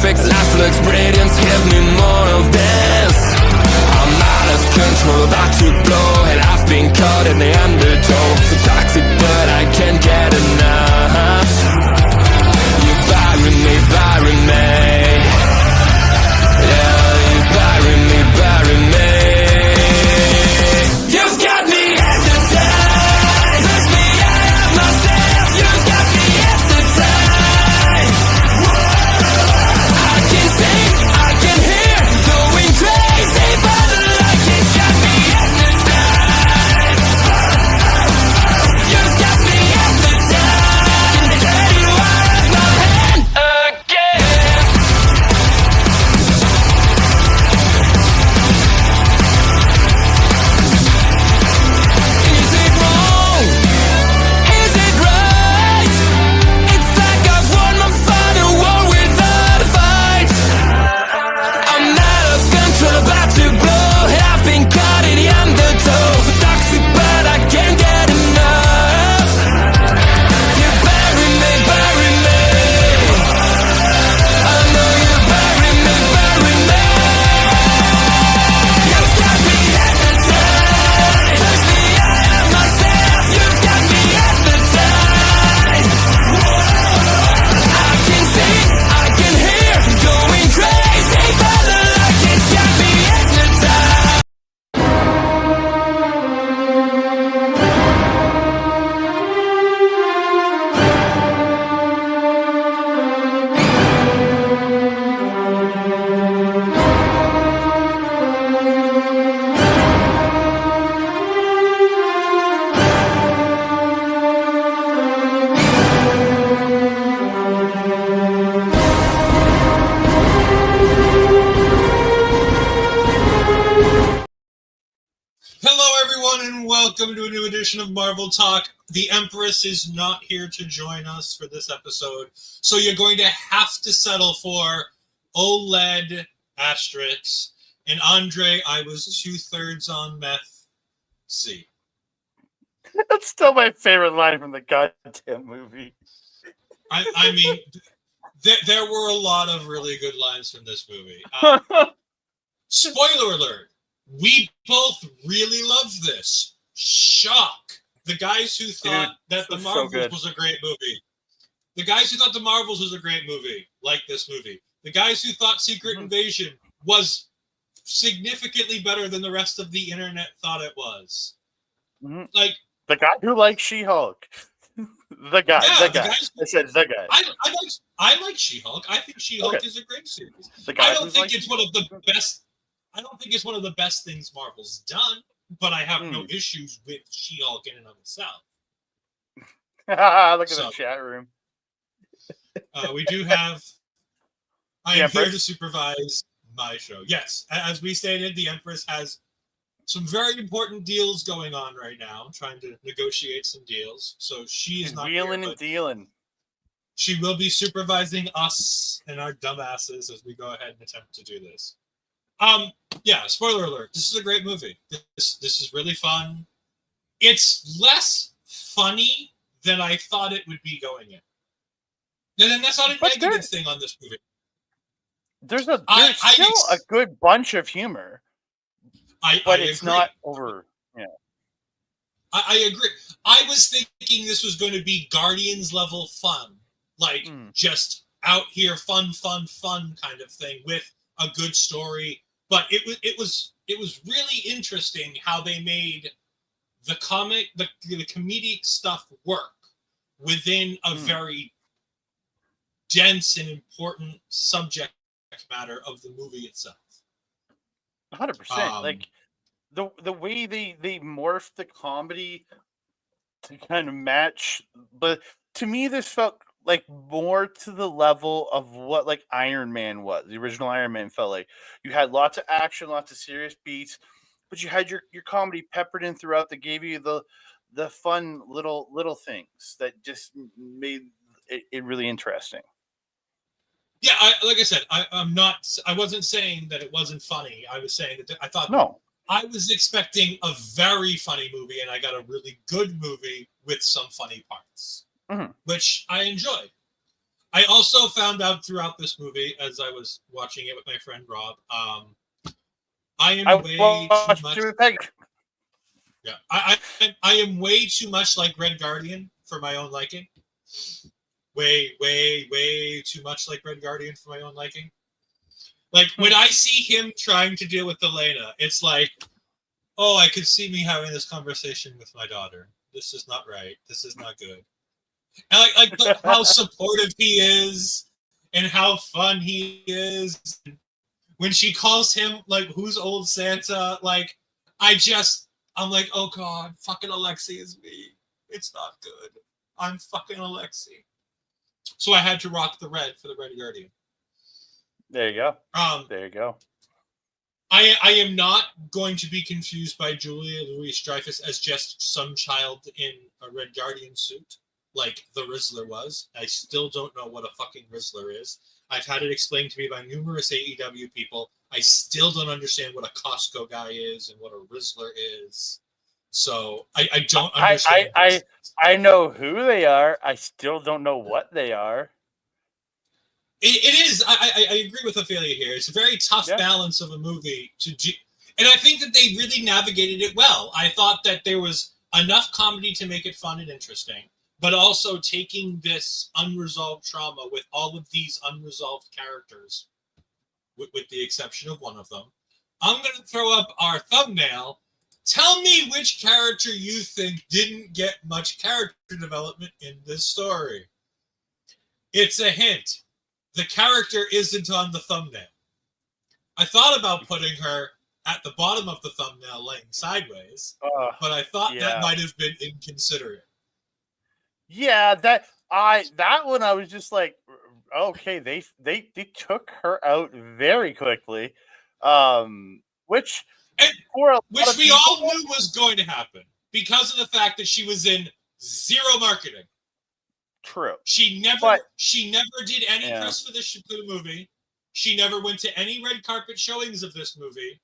perfect life looks brilliant. Give me more of this. I'm out of control, about to blow, and I've been caught in the undertow. So toxic, but I can't get enough. You bury me, bury me. Yeah, you bury me, bury me. You've got me hypnotized. Push me out of myself. You've got me hypnotized. I can see, I can hear, going crazy by the light. It's got me hypnotized. You've got me hypnotized. And get you out of my hand again. Is it wrong? Is it right? It's like I've won my final war without a fight. I'm out of control, about to blow. I've been caught in the undertow. Toxic, but I can't get enough. You bury me, bury me. I know you bury me, bury me. You've got me hypnotized. Push me out of myself. You've got me hypnotized. I can see, I can hear, going crazy by the light. It's got me hypnotized. Hello, everyone, and welcome to a new edition of Marvel Talk. The Empress is not here to join us for this episode, so you're going to have to settle for OLED asterisks. And Andre, I was 2/3 on meth. C. That's still my favorite line from the goddamn movie. I mean, there were a lot of really good lines from this movie. Spoiler alert. We both really loved this. Shock. The guys who thought that The so Marvels good. was a great movie. The guys who thought The Marvels was a great movie, like this movie. The guys who thought Secret Invasion was significantly better than the rest of the internet thought it was. Mhm. Like, The guy who likes She-Hulk. The guy. Yeah, the guy. I said the guy. I like She-Hulk. I think She-Hulk Okay. is a great series. The guy I don't who's think like- it's one of the best. I don't think it's one of the best things Marvel's done, but I have no issues with She-Hulk in and of itself. Look at So- the chat room. We do have. I The am here Empress? to supervise my show. Yes, as we stated, the Empress has some very important deals going on right now, trying to negotiate some deals. So she is He's not wheeling here, and but dealing. she will be supervising us and our dumbasses as we go ahead and attempt to do this. Yeah, spoiler alert. This is a great movie. This is really fun. It's less funny than I thought it would be going in. And then that's not a But negative there- thing on this movie. There's I still ex- a good bunch of humor, but it's agree. not over. I agree. I was thinking this was going to be Guardians level fun, like just out here fun kind of thing with a good story. But it was really interesting how they made the comedic stuff work within a very dense and important subject matter of the movie itself. 100%. Like the way they morphed the comedy to kind of match, but to me this felt like more to the level of what like Iron Man was. The original Iron Man felt like you had lots of action, lots of serious beats, but you had your comedy peppered in throughout that gave you the fun little things that just made it really interesting. Yeah, like I said, I wasn't saying that it wasn't funny. I was saying that I thought I was expecting a very funny movie, and I got a really good movie with some funny parts, which I enjoyed. I also found out throughout this movie, as I was watching it with my friend Rob, I am way too much. Yeah, I am way too much like Red Guardian for my own liking. Way too much like Red Guardian for my own liking. Like when I see him trying to deal with Elena, it's like, oh, I could see me having this conversation with my daughter. This is not right. This is not good. And how supportive he is, and how fun he is. When she calls him like, "Who's old Santa?" Like, I'm like, oh god, fucking Alexei is me. It's not good. I'm fucking Alexei. So I had to rock the red for the Red Guardian. There you go. There you go. I am not going to be confused by Julia Louis-Dreyfus as just some child in a Red Guardian suit, like the Rizzler was. I still don't know what a fucking Rizzler is. I've had it explained to me by numerous AEW people. I still don't understand what a Costco guy is and what a Rizzler is. So I don't understand. I know who they are. I still don't know what they are. It is. I agree with Ophelia here. It's a very tough balance of a movie to do. And I think that they really navigated it well. I thought that there was enough comedy to make it fun and interesting, but also taking this unresolved trauma with all of these unresolved characters, with the exception of one of them. I'm going to throw up our thumbnail. Tell me which character you think didn't get much character development in this story. It's a hint. The character isn't on the thumbnail. I thought about putting her at the bottom of the thumbnail laying sideways, but I thought that might have been inconsiderate. Yeah, that one I was just like, okay, they took her out very quickly, which we all knew was going to happen because of the fact that she was in zero marketing. True. She never did any press for the movie. She never went to any red carpet showings of this movie.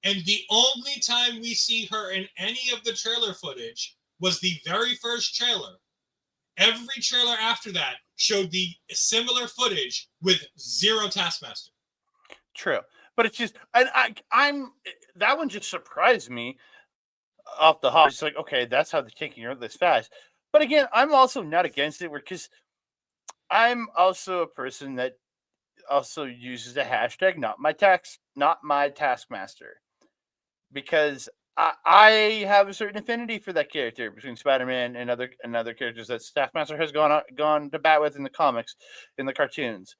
And the only time we see her in any of the trailer footage was the very first trailer. Every trailer after that showed the similar footage with zero Taskmaster. True. But it's just, I'm that one just surprised me off the hop. It's like, okay, that's how they're taking her this fast. But again, I'm also not against it because I'm also a person that also uses the hashtag not my Taskmaster, because I have a certain affinity for that character between Spider-Man and other characters that Taskmaster has gone to bat with in the comics, in the cartoons.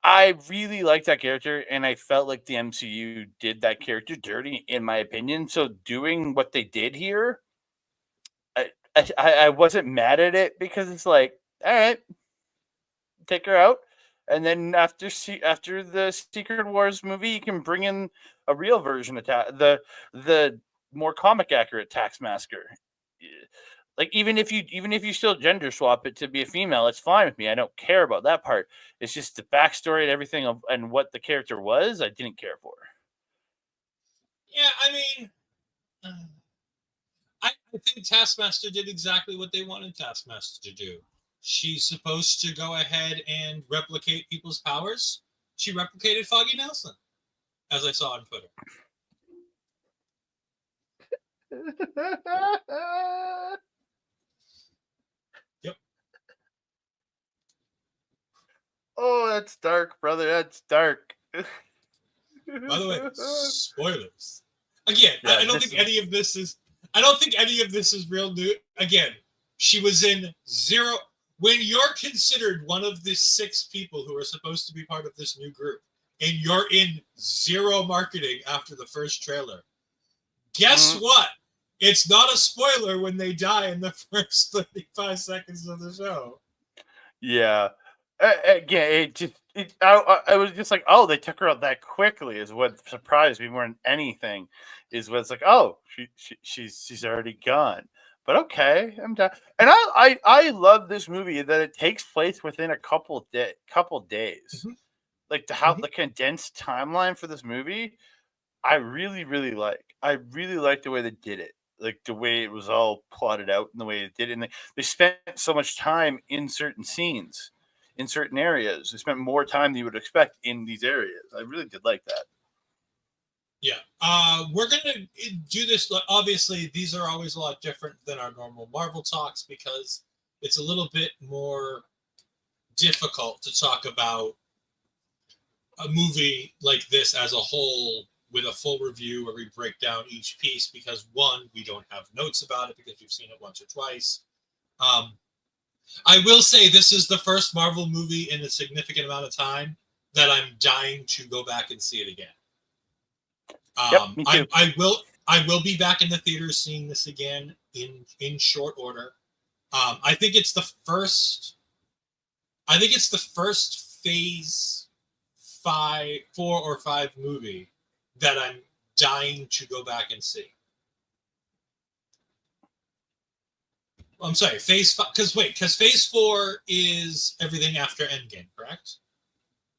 I really like that character, and I felt like the MCU did that character dirty, in my opinion. So doing what they did here, I wasn't mad at it because it's like, all right, take her out, and then after the Secret Wars movie, you can bring in a real version of the more comic accurate Taskmaster. Like even if you still gender swap it to be a female, it's fine with me. I don't care about that part. It's just the backstory and everything and what the character was, I didn't care for. Yeah, I mean, I think Taskmaster did exactly what they wanted Taskmaster to do. She's supposed to go ahead and replicate people's powers. She replicated Foggy Nelson, as I saw on Twitter. Yep. Oh, that's dark, brother. That's dark. By the way, spoilers. Again, yeah, I don't think any of this is real new. Again, she was in zero. When you're considered one of the 6 people who are supposed to be part of this new group, and you're in zero marketing after the first trailer, guess what? It's not a spoiler when they die in the first 35 seconds of the show. Yeah. Again, I was just like, oh, they took her out that quickly is what surprised me more than anything. Is what it's like, oh, she's already gone. But okay, I'm done. And I love this movie that it takes place within a couple days. Mm-hmm. Like the condensed timeline for this movie, I really, really like. I really like the way they did it. Like the way it was all plotted out and the way it did it. And they spent so much time in certain scenes. in certain areas. They spent more time than you would expect in these areas. I really did like that. Yeah. We're going to do this. Obviously, these are always a lot different than our normal Marvel talks because it's a little bit more difficult to talk about a movie like this as a whole with a full review where we break down each piece because, one, we don't have notes about it because we've seen it once or twice. I will say this is the first Marvel movie in a significant amount of time that I'm dying to go back and see it again. Yep, me too. I will be back in the theaters seeing this again in short order. I think it's the first Phase 4 or 5 movie that I'm dying to go back and see. I'm sorry, Phase 5. Because Phase 4 is everything after Endgame, correct?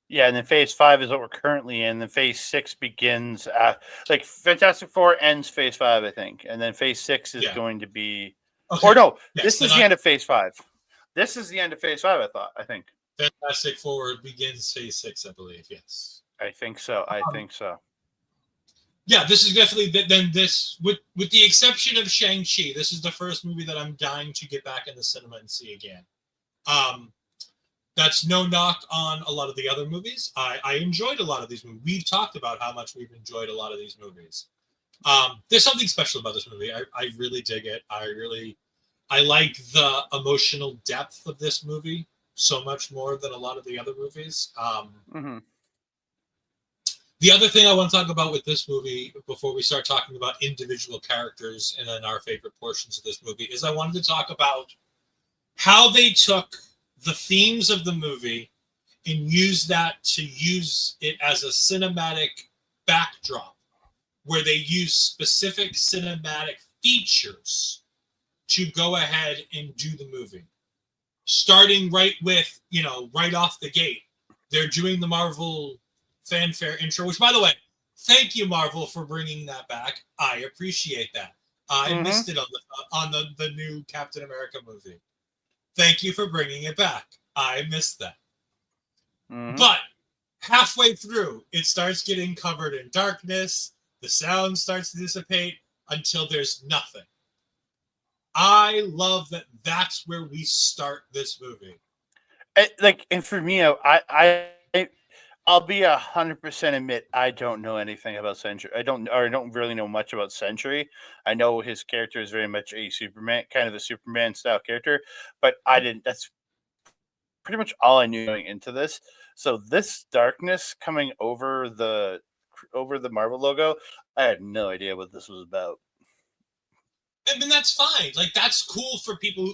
Yeah, and then Phase 5 is what we're currently in. Then Phase 6 begins. Like Fantastic Four ends Phase 5, I think, and then Phase 6 is going to be. Okay. Or no, yes, this is the end of Phase 5. This is the end of Phase 5. I think. Fantastic Four begins Phase 6, I believe. Yes. I think so. Yeah, this is definitely then this with the exception of Shang-Chi, this is the first movie that I'm dying to get back in the cinema and see again. That's no knock on a lot of the other movies. I enjoyed a lot of these movies. We've talked about how much we've enjoyed a lot of these movies. There's something special about this movie. I really dig it. I like the emotional depth of this movie so much more than a lot of the other movies. The other thing I want to talk about with this movie before we start talking about individual characters and then our favorite portions of this movie is I wanted to talk about how they took the themes of the movie and use it as a cinematic backdrop where they use specific cinematic features to go ahead and do the movie. Starting right off the gate, they're doing the Marvel fanfare intro, which, by the way, thank you, Marvel, for bringing that back. I appreciate that. I missed it on the new Captain America movie. Thank you for bringing it back. I missed that. But halfway through, it starts getting covered in darkness. The sound starts to dissipate until there's nothing. I love that that's where we start this movie. And for me, I'll be 100% admit I don't know anything about Sentry. I don't really know much about Sentry. I know his character is very much a Superman, kind of a Superman style character, but I didn't. That's pretty much all I knew going into this. So this darkness coming over the Marvel logo, I had no idea what this was about. I mean, that's fine. Like, that's cool for people.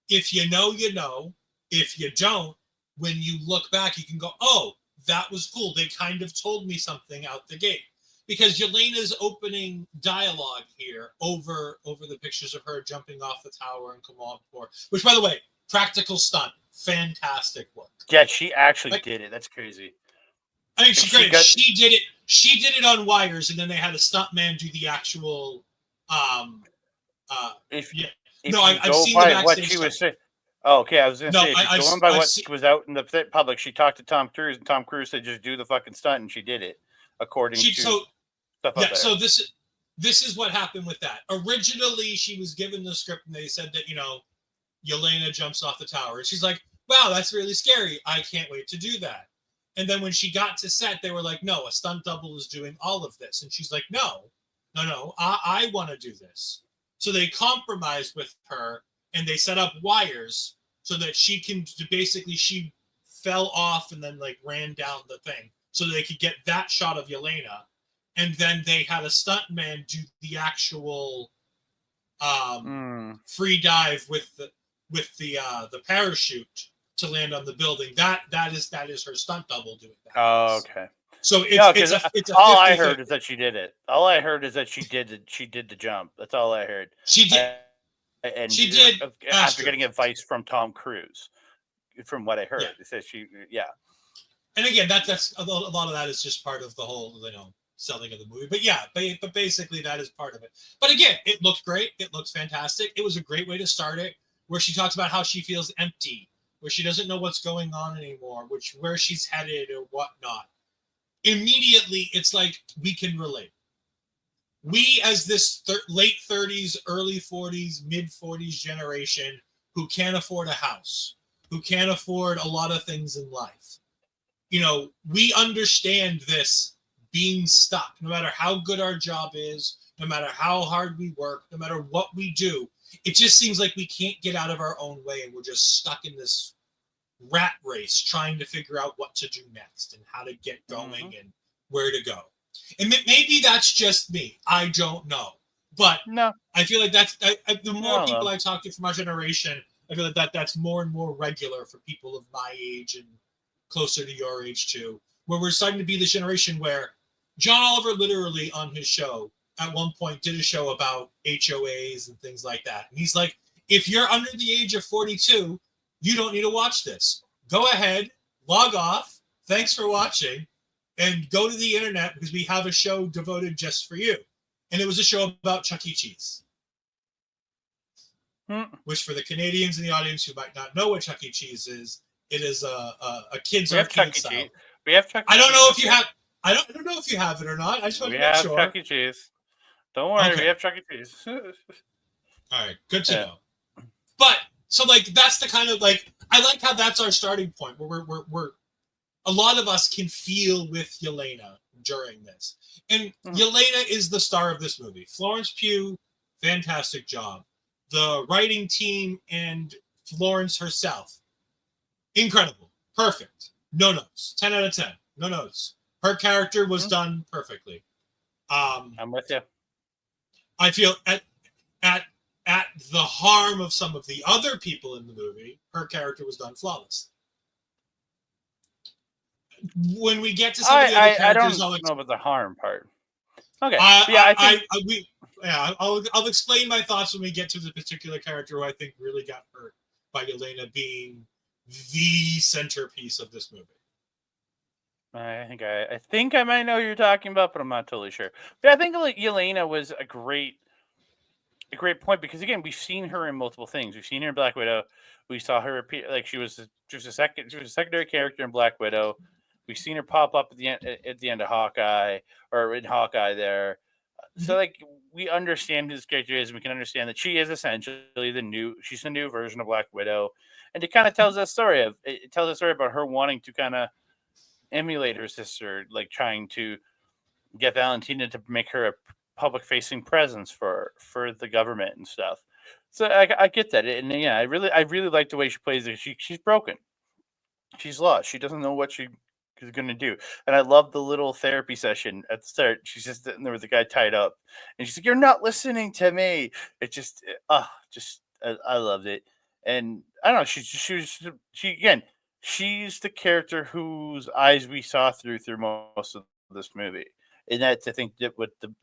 If you know, you know. If you don't, when you look back, you can go, oh, that was cool. They kind of told me something out the gate. Because Yelena's opening dialogue here over the pictures of her jumping off the tower and come on board, which, by the way, practical stunt, fantastic work. Yeah, she actually did it. That's crazy. I mean, she did it. She did it on wires, and then they had a stuntman do the actual. I've seen the backstage what she was saying. Oh, okay, I was going to say, going by what was out in the public, she talked to Tom Cruise, and Tom Cruise said, just do the fucking stunt, and she did it, according to stuff out there. So this is what happened with that. Originally, she was given the script, and they said that, Yelena jumps off the tower. And she's like, wow, that's really scary. I can't wait to do that. And then when she got to set, they were like, no, a stunt double is doing all of this. And she's like, no, I want to do this. So they compromised with her, and they set up wires so that she fell off and then ran down the thing so they could get that shot of Yelena. And then they had a stuntman do the actual free dive with the parachute to land on the building. That is her stunt double doing that. Oh, okay. So it's a all I heard is that she did it. All I heard is that she did the jump. That's all I heard. She did. And she did after getting advice from Tom Cruise, from what I heard. It says And again, that's a lot of that is just part of the whole selling of the movie. But basically that is part of it. But again, it looked great. It looks fantastic. It was a great way to start it, where she talks about how she feels empty where she doesn't know what's going on anymore, where she's headed or whatnot, immediately it's like we can relate. We, as this late 30s, early 40s, mid 40s generation who can't afford a house, who can't afford a lot of things in life, we understand this being stuck. No matter how good our job is, no matter how hard we work, no matter what we do, it just seems like we can't get out of our own way, and we're just stuck in this rat race trying to figure out what to do next and how to get going and where to go. And maybe that's just me. I don't know. But no, I feel like that's the more people I talk to from our generation, I feel like that's more and more regular for people of my age and closer to your age too, where we're starting to be this generation where John Oliver literally on his show at one point did a show about HOAs and things like that. And he's like, if you're under the age of 42, you don't need to watch this. Go ahead, log off. Thanks for watching. And go to the internet because we have a show devoted just for you. And it was a show about Chuck E. Cheese. Which for the Canadians in the audience who might not know what Chuck E. Cheese is, it is a kids arcade style. We have Chuck E. I don't know if you have. I don't know if you have it or not. I just want to make sure. We have Chuck E. Cheese. Don't worry, we have Chuck E. Cheese. All right, good to know. But so that's the kind of I like how that's our starting point where we're a lot of us can feel with Yelena during this. And Yelena is the star of this movie. Florence Pugh, fantastic job. The writing team and Florence herself, incredible, perfect. No notes. 10 out of 10. No notes. Her character was done perfectly. I'm with you. I feel at the harm of some of the other people in the movie, her character was done flawlessly. When we get to some of the other characters, I don't know about the harm part. Okay. I'll explain my thoughts when we get to the particular character who I think really got hurt by Yelena being the centerpiece of this movie. I think I might know who you're talking about, but I'm not totally sure. But I think Yelena was a great point because again, we've seen her in multiple things. We've seen her in Black Widow. We saw her appear she was a secondary character in Black Widow. We've seen her pop up at the end of Hawkeye or in Hawkeye there. So we understand who this character is, and we can understand that she is essentially she's the new version of Black Widow, and it kind of tells us it tells a story about her wanting to kind of emulate her sister, trying to get Valentina to make her a public facing presence for the government and stuff. So I get that, and yeah, I really like the way she plays it. She's broken, she's lost, she doesn't know what she is going to do, and I love the little therapy session at the start. She's just sitting there with the guy tied up, and she's like, "You're not listening to me." It just I loved it, and I don't know. She's the character w's eyes we saw through most of this movie. And that's, I think, that what the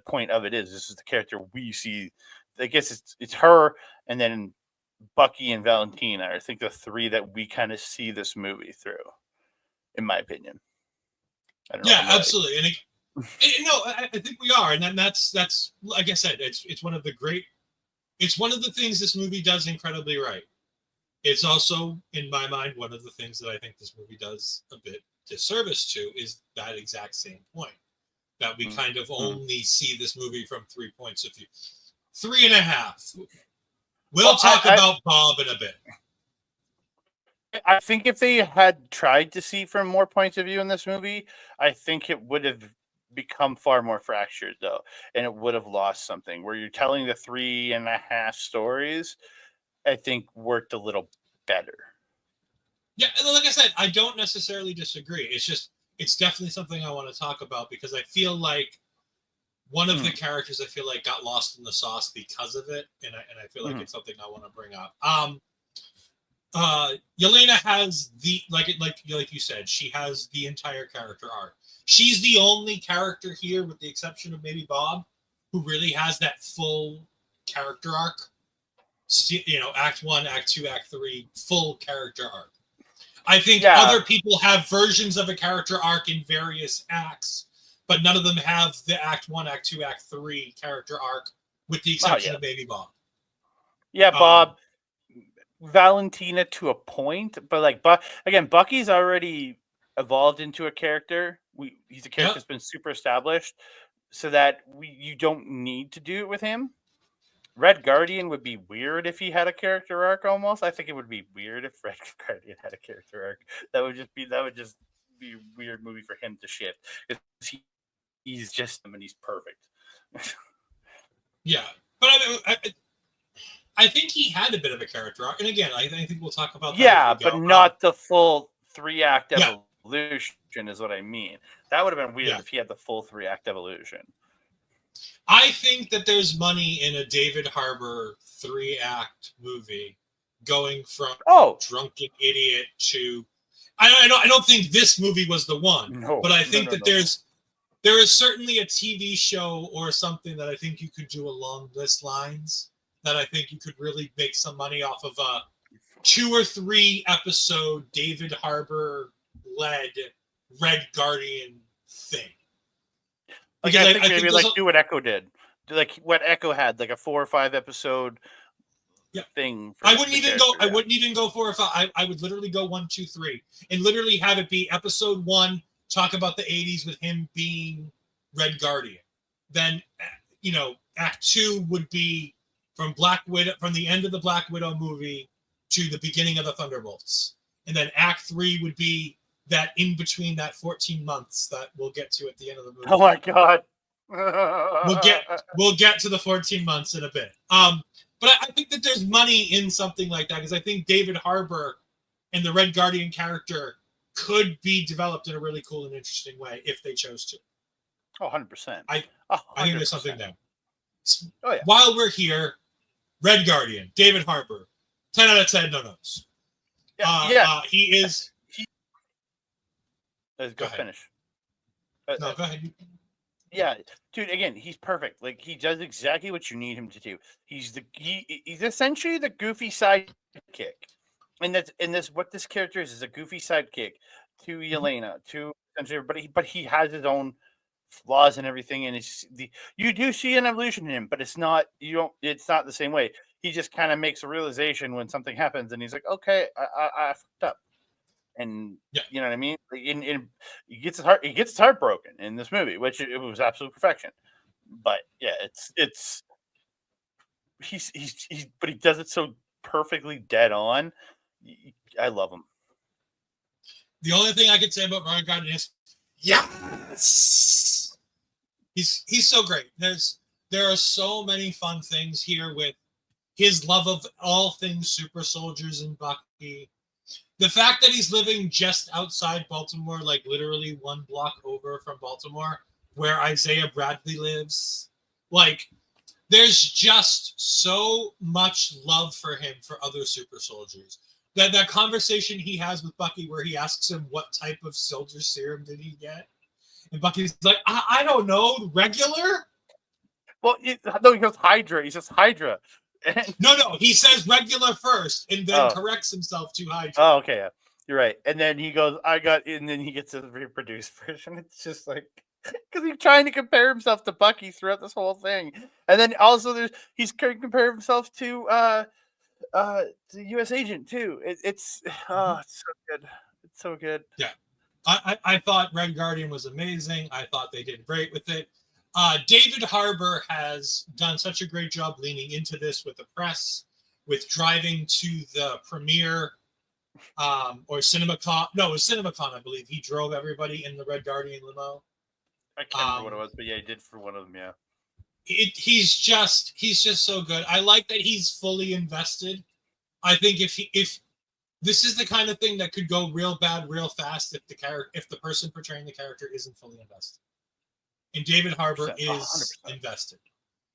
point of it is. This is the character we see. I guess it's her, and then Bucky and Valentina. I think the three that we kind of see this movie through, in my opinion. I don't know. Yeah, absolutely. And I think we are, and then that's like I said, it's one of the things this movie does incredibly right. It's also, in my mind, one of the things that I think this movie does a bit disservice to is that exact same point. That we kind of only see this movie from 3 points of view. 3.5. We'll talk about Bob in a bit. I think if they had tried to see from more points of view in this movie, I think it would have become far more fractured, though. And it would have lost something. Where you're telling the 3.5 stories, I think worked a little better. Yeah, like I said, I don't necessarily disagree. It's definitely something I want to talk about because I feel like one of the characters got lost in the sauce because of it, and I feel like it's something I want to bring up. Yelena has like you said, she has the entire character arc. She's the only character here, with the exception of maybe Bob, who really has that full character arc. Act 1, Act 2, Act 3, full character arc. I think other people have versions of a character arc in various acts, but none of them have the Act 1, Act 2, Act 3 character arc, with the exception of maybe Bob. Yeah, Bob. Valentina to a point, but like, again, Bucky's already evolved into a character. He's a character that's been super established, so that you don't need to do it with him. Red Guardian would be weird if he had a character arc. Almost, I think it would be weird if Red Guardian had a character arc. That would just be a weird movie for him to shift. He's just him and he's perfect. Yeah, but I think he had a bit of a character arc, and again, I think we'll talk about that. Yeah, but not the full 3-act evolution is what I mean. That would have been weird if he had the full 3-act evolution. I think that there's money in a David Harbour 3-act movie going from drunken idiot to. I don't think this movie was the one, but I think there is certainly a TV show or something that I think you could do along this lines. That I think you could really make some money off of a 2 or 3 episode David Harbour led Red Guardian thing. Like, I think maybe like do what Echo did. Like what Echo had, like a 4 or 5 episode thing. I wouldn't even go 4 or 5. I would literally go 1, 2, 3, and literally have it be episode 1, talk about the 80s with him being Red Guardian. Then, Act 2 would be from the end of the Black Widow movie to the beginning of the Thunderbolts, and then Act 3 would be that in between that 14 months that we'll get to at the end of the movie. Oh my god. we'll get to the 14 months in a bit. But I think that there's money in something like that, because I think David Harbour and the Red Guardian character could be developed in a really cool and interesting way if they chose to. Oh, 100%. I think there's something there. Oh, yeah. While we're here, Red Guardian, David Harbour, 10 out of 10 no notes. He is. Go finish. No, go ahead. Yeah, dude. Again, he's perfect. Like, he does exactly what you need him to do. He's essentially the goofy sidekick, and what this character is a goofy sidekick to Yelena, to essentially. But he has his own flaws and everything, and you do see an evolution in him, but it's not the same way. He just kind of makes a realization when something happens, and he's like, okay, I fucked up. And you know what I mean? He gets his heart broken in this movie, which it was absolute perfection. But yeah, but he does it so perfectly dead on. I love him. The only thing I could say about Red Guardian is yes, he's so great. There are so many fun things here with his love of all things super soldiers and Bucky. The fact that he's living just outside Baltimore, like literally 1 block over from Baltimore, where Isaiah Bradley lives, like there's just so much love for him for other super soldiers. That conversation he has with Bucky where he asks him what type of soldier serum did he get, and Bucky's like, I don't know, regular? Well, no, he goes Hydra. He says Hydra. No, he says regular first, and then corrects himself to Hydra. Oh, okay, yeah. You're right. And then he goes, and then he gets a reproduced version. It's just like, because he's trying to compare himself to Bucky throughout this whole thing. And then also he's comparing himself to the U.S. agent too. It's so good. It's so good. Yeah. I thought Red Guardian was amazing. I thought they did great with it. David Harbour has done such a great job leaning into this with the press, with driving to the premiere or CinemaCon. No, it was CinemaCon, I believe. He drove everybody in the Red Guardian limo. I can't remember what it was, but yeah, he did for one of them, yeah. He's just so good. I like that he's fully invested. I think if this is the kind of thing that could go real bad real fast if the person portraying the character isn't fully invested. And David Harbour is 100%. Invested.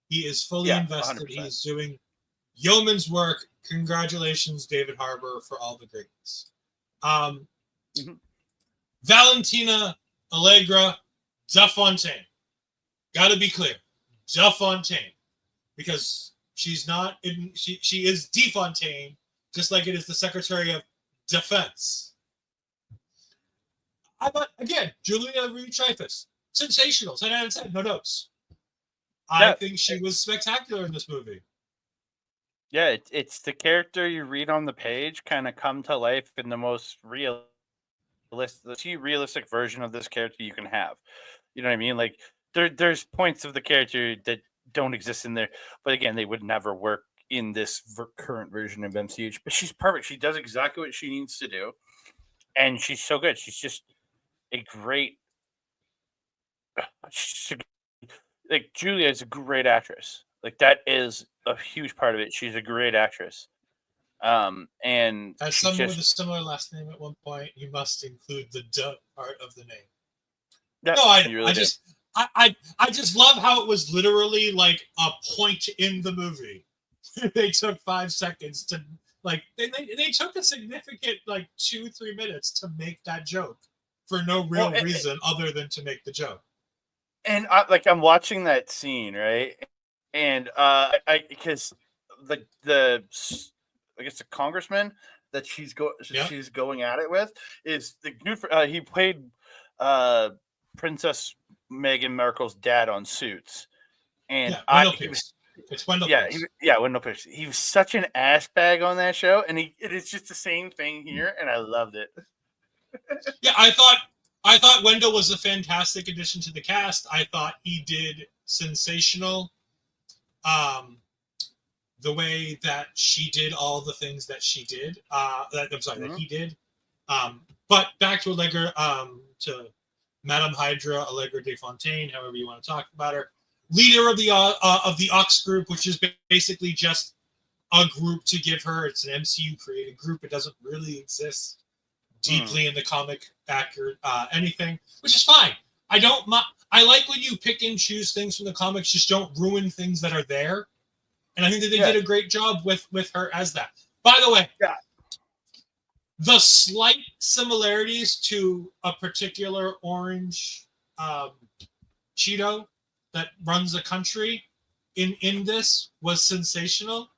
He is fully invested. 100%. He is doing yeoman's work. Congratulations, David Harbour, for all the greatness. Valentina Allegra DeFontaine. Got to be clear. DeFontaine. Because she's not in, she is DeFontaine, just like it is the Secretary of Defense. I thought, again, Julia Louis-Dreyfus. Sensational. 10 out of 10. No notes. I think she was spectacular in this movie. Yeah, it's the character you read on the page kind of come to life in the most realistic version of this character you can have. You know what I mean? Like there's points of the character that don't exist in there, but again, they would never work in this current version of MCH. But she's perfect. She does exactly what she needs to do, and she's so good. She's just a great. She's like Julia is a great actress. Like that is a huge part of it. She's a great actress. And As she someone with a just similar last name at one point, you must include the "duh" part of the name. yeah, No, you really I do. just I just love how it was literally like a point in the movie. They took 5 seconds to like they took a significant like 2-3 minutes to make that joke for no real Well, reason other than to make the joke. and I'm watching that scene, right? And I because the I guess the congressman that she's Yeah, going at it with is the new. He played Princess Meghan Markle's dad on Suits, and yeah, Wendell he was Pierce. It's Wendell yeah Pierce. Wendell Pierce. He was such an ass bag on that show, and it is just the same thing here, and I loved it. Yeah, I thought Wendell was a fantastic addition to the cast. I thought he did sensational. Um, the way that she did all the things that she did. That he did. But back to Allegra, to Madame Hydra, Allegra de Fontaine, however you want to talk about her, leader of the Ox group, which is basically just a group to give her. It's an MCU created group. It doesn't really exist deeply in the comic accurate anything, which is fine. I like when you pick and choose things from the comics. Just don't ruin things that are there. And I think that they did a great job with her as that. By the way, the slight similarities to a particular orange Cheeto that runs a country in this was sensational.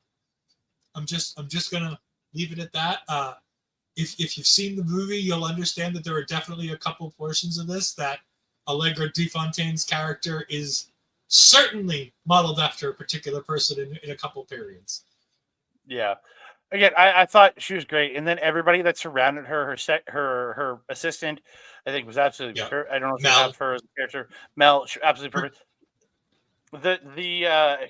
I'm just gonna leave it at that. If you've seen the movie, you'll understand that there are definitely a couple portions of this that Allegra de Fontaine's character is certainly modeled after a particular person in a couple periods. Yeah. Again, I thought she was great, and then everybody that surrounded her, her assistant, I think was absolutely perfect. I don't know if you have her as a character, Mel, absolutely perfect.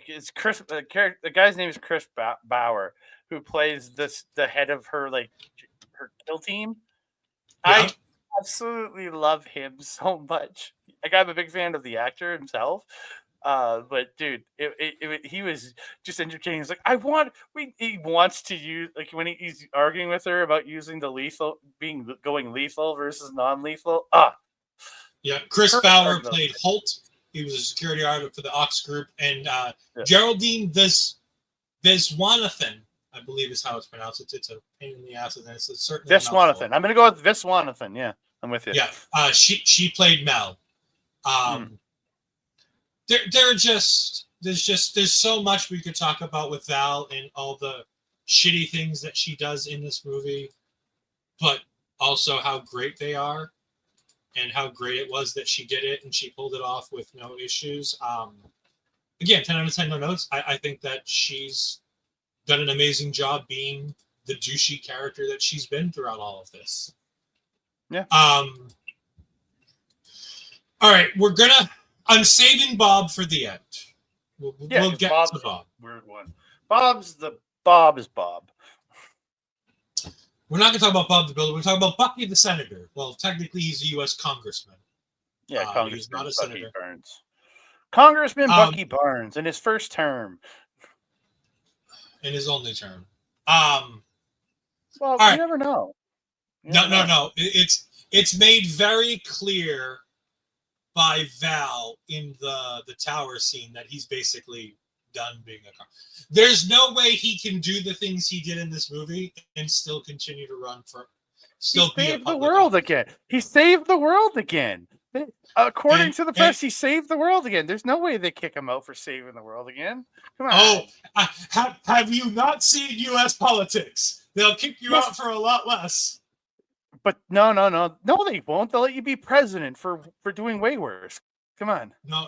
It's Chris. The guy's name is Chris Bauer, who plays the head of her her kill team. I absolutely love him so much. Like I'm a big fan of the actor himself. But dude, he was just entertaining. He's like, he wants to use when he's arguing with her about using the going lethal versus non-lethal. Yeah, Chris Bauer played Holt. He was a security guard for the Ox group, and Geraldine Viswanathan, I believe is how it's pronounced. It's a pain in the ass, and it's certainly Viswanathan. I'm gonna go with Viswanathan. Yeah, I'm with you. Yeah, she played Mel. There's so much we could talk about with Val and all the shitty things that she does in this movie, but also how great they are and how great it was that she did it and she pulled it off with no issues. Again, 10 out of 10 no notes. I think that she's done an amazing job being the douchey character that she's been throughout all of this. Yeah. All right, I'm saving Bob for the end. We'll get to Bob. Weird one. Bob is Bob. We're not going to talk about Bob the Builder. We're talking about Bucky the Senator. Well, technically, he's a U.S. congressman. Yeah, Congressman he's not a Bucky senator. Barnes. Congressman Bucky Barnes in his first term. In his only term. Well, you never know. No. It's made very clear by Val in the tower scene that he's basically done being a car. There's no way he can do the things he did in this movie and still continue to run for he saved the world again. He saved the world again. According to the press, he saved the world again. There's no way they kick him out for saving the world again. Come on. Have you not seen U.S. politics? They'll kick you out for a lot less. But no, they won't. They'll let you be president for doing way worse. Come on. No.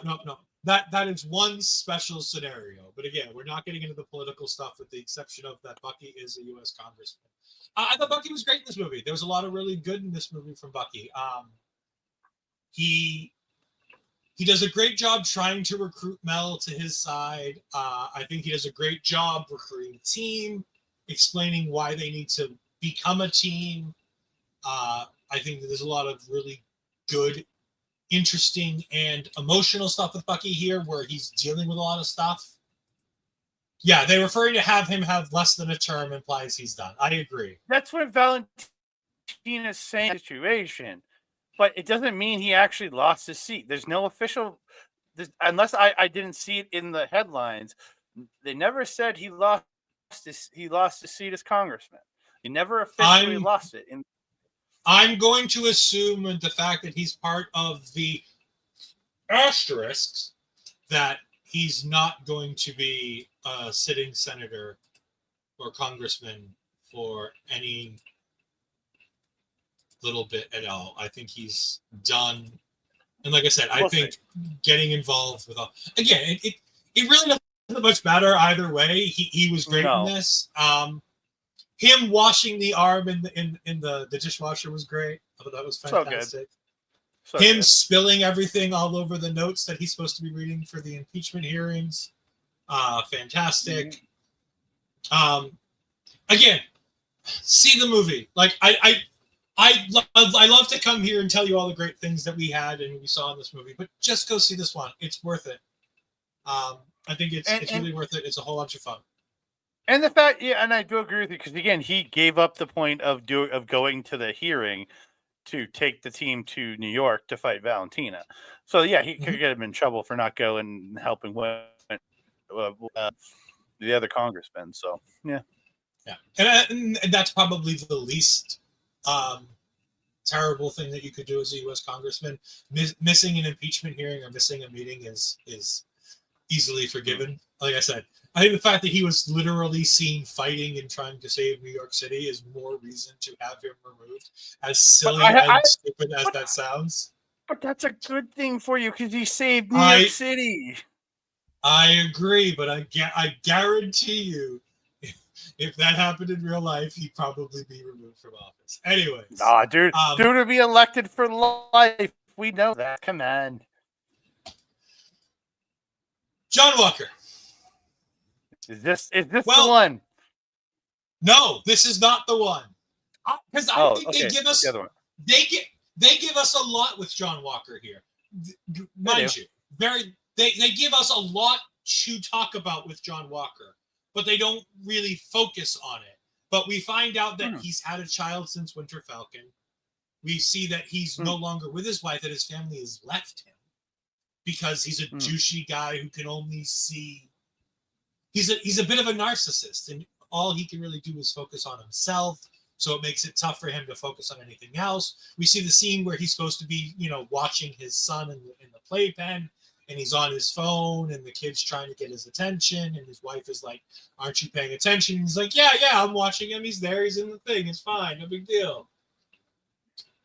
that is one special scenario. But again, we're not getting into the political stuff, with the exception of that Bucky is a U.S. congressman. I thought Bucky was great in this movie. There was a lot of really good in this movie from Bucky. He does a great job trying to recruit Mel to his side. I think he does a great job recruiting the team, explaining why they need to become a team. I think that there's a lot of really good, interesting, and emotional stuff with Bucky here, where he's dealing with a lot of stuff. Yeah, they referring to have him have less than a term implies he's done. I agree. That's what Valentina's saying situation. But it doesn't mean he actually lost his seat. There's no official, unless I didn't see it in the headlines. They never said he lost his seat as congressman. He never officially lost it. I'm going to assume the fact that he's part of the asterisks that he's not going to be a sitting senator or congressman for any little bit at all. I think he's done. And like I said, I think getting involved with all, again, it really doesn't much matter either way. He was great in this. Him washing the arm in the dishwasher was great. I thought that was fantastic. So him spilling everything all over the notes that he's supposed to be reading for the impeachment hearings. Fantastic. Again, see the movie. Like I love to come here and tell you all the great things that we had and we saw in this movie, but just go see this one. It's worth it. I think it's really worth it. It's a whole bunch of fun. And the fact, and I do agree with you, because again, he gave up the point of going to the hearing to take the team to New York to fight Valentina. So yeah, he could get him in trouble for not going and helping with the other congressmen. So yeah, and that's probably the least terrible thing that you could do as a U.S. congressman. Missing an impeachment hearing or missing a meeting is easily forgiven. Like I said, I think the fact that he was literally seen fighting and trying to save New York City is more reason to have him removed, as silly and stupid as that sounds. But that's a good thing for you, because he saved New York City. I agree, but I guarantee you, if that happened in real life, he'd probably be removed from office. Anyways. Nah, dude to be elected for life. We know that. Come on. John Walker. Is this the one? No, this is not the one. Because I think they give us the other one. They give us a lot with John Walker here. Mind you, they give us a lot to talk about with John Walker, but they don't really focus on it. But we find out that he's had a child since Winter Falcon. We see that he's no longer with his wife, that his family has left him because he's a douchey guy who can only see. He's a bit of a narcissist, and all he can really do is focus on himself. So it makes it tough for him to focus on anything else. We see the scene where he's supposed to be, watching his son in the playpen, and he's on his phone, and the kid's trying to get his attention, and his wife is like, "Aren't you paying attention?" And he's like, "Yeah, I'm watching him. He's there. He's in the thing. It's fine. No big deal."